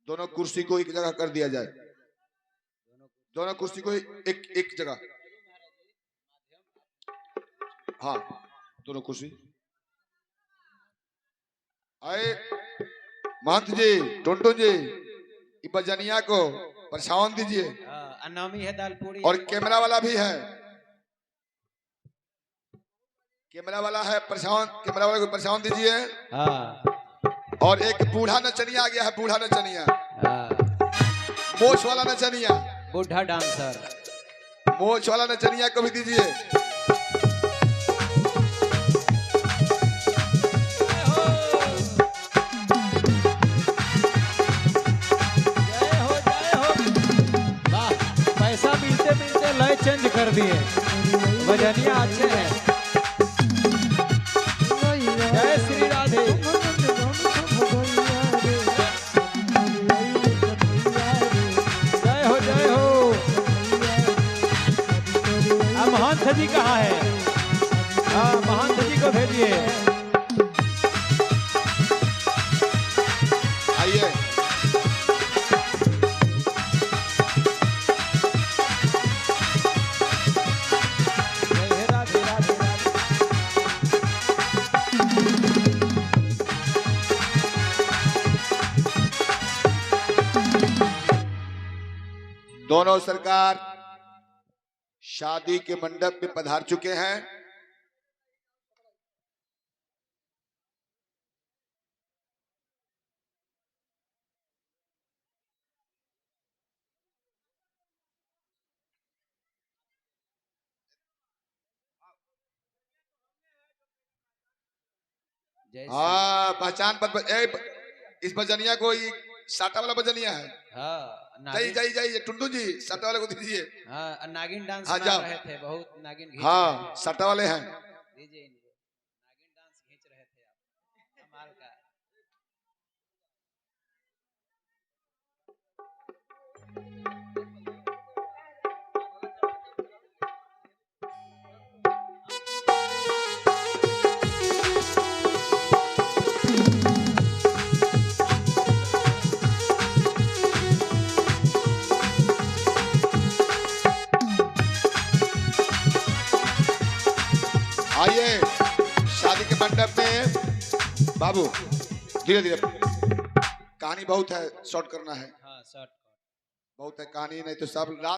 दोनों कुर्सी को एक जगह कर दिया जाए, दोनों कुर्सी को एक एक जगह, हाँ दोनों कुर्सी। आए महंत जी, टुनटुन जी, इस बजनिया को परछावन दीजिए। अनामी है दाल पूरी और कैमरा वाला भी है, कैमरा वाला है, परछावन, कैमरा वाले को परछावन दीजिए। हाँ और एक बूढ़ा नचनिया आ गया है, बूढ़ा नचनिया, हाँ मोछ वाला नचनिया, बूढ़ा डांसर मोछ वाला नचनिया को भी दीजिए। वाह पैसा मिलते मिलते लय चेंज कर दिए, बजनिया अच्छे हैं। जय श्री राधे। जय हो जय हो। अब महंत जी कहाँ है? हाँ महंत जी को भेजिए। दोनों सरकार शादी के मंडप में पधार चुके हैं। हाँ, पहचान पत्र इस बजनिया को, ये साटा वाला बजनिया है। हाँ जाइए जाइए जाइए, टुंडू जी साटा वाले को दीजिए। हाँ, नागिन डांस हाँ, बना जाओ। रहे थे, बहुत नागिन खींच हाँ, रहे थे। साटा वाले हैं। दीजिए इनको, नागिन डांस खींच रहे थे आप, कमाल का। आइए शादी के मंडप में। बाबू धीरे धीरे, कहानी बहुत है, शॉर्ट करना है। हाँ, शॉर्ट। बहुत है कहानी, नहीं तो सब रात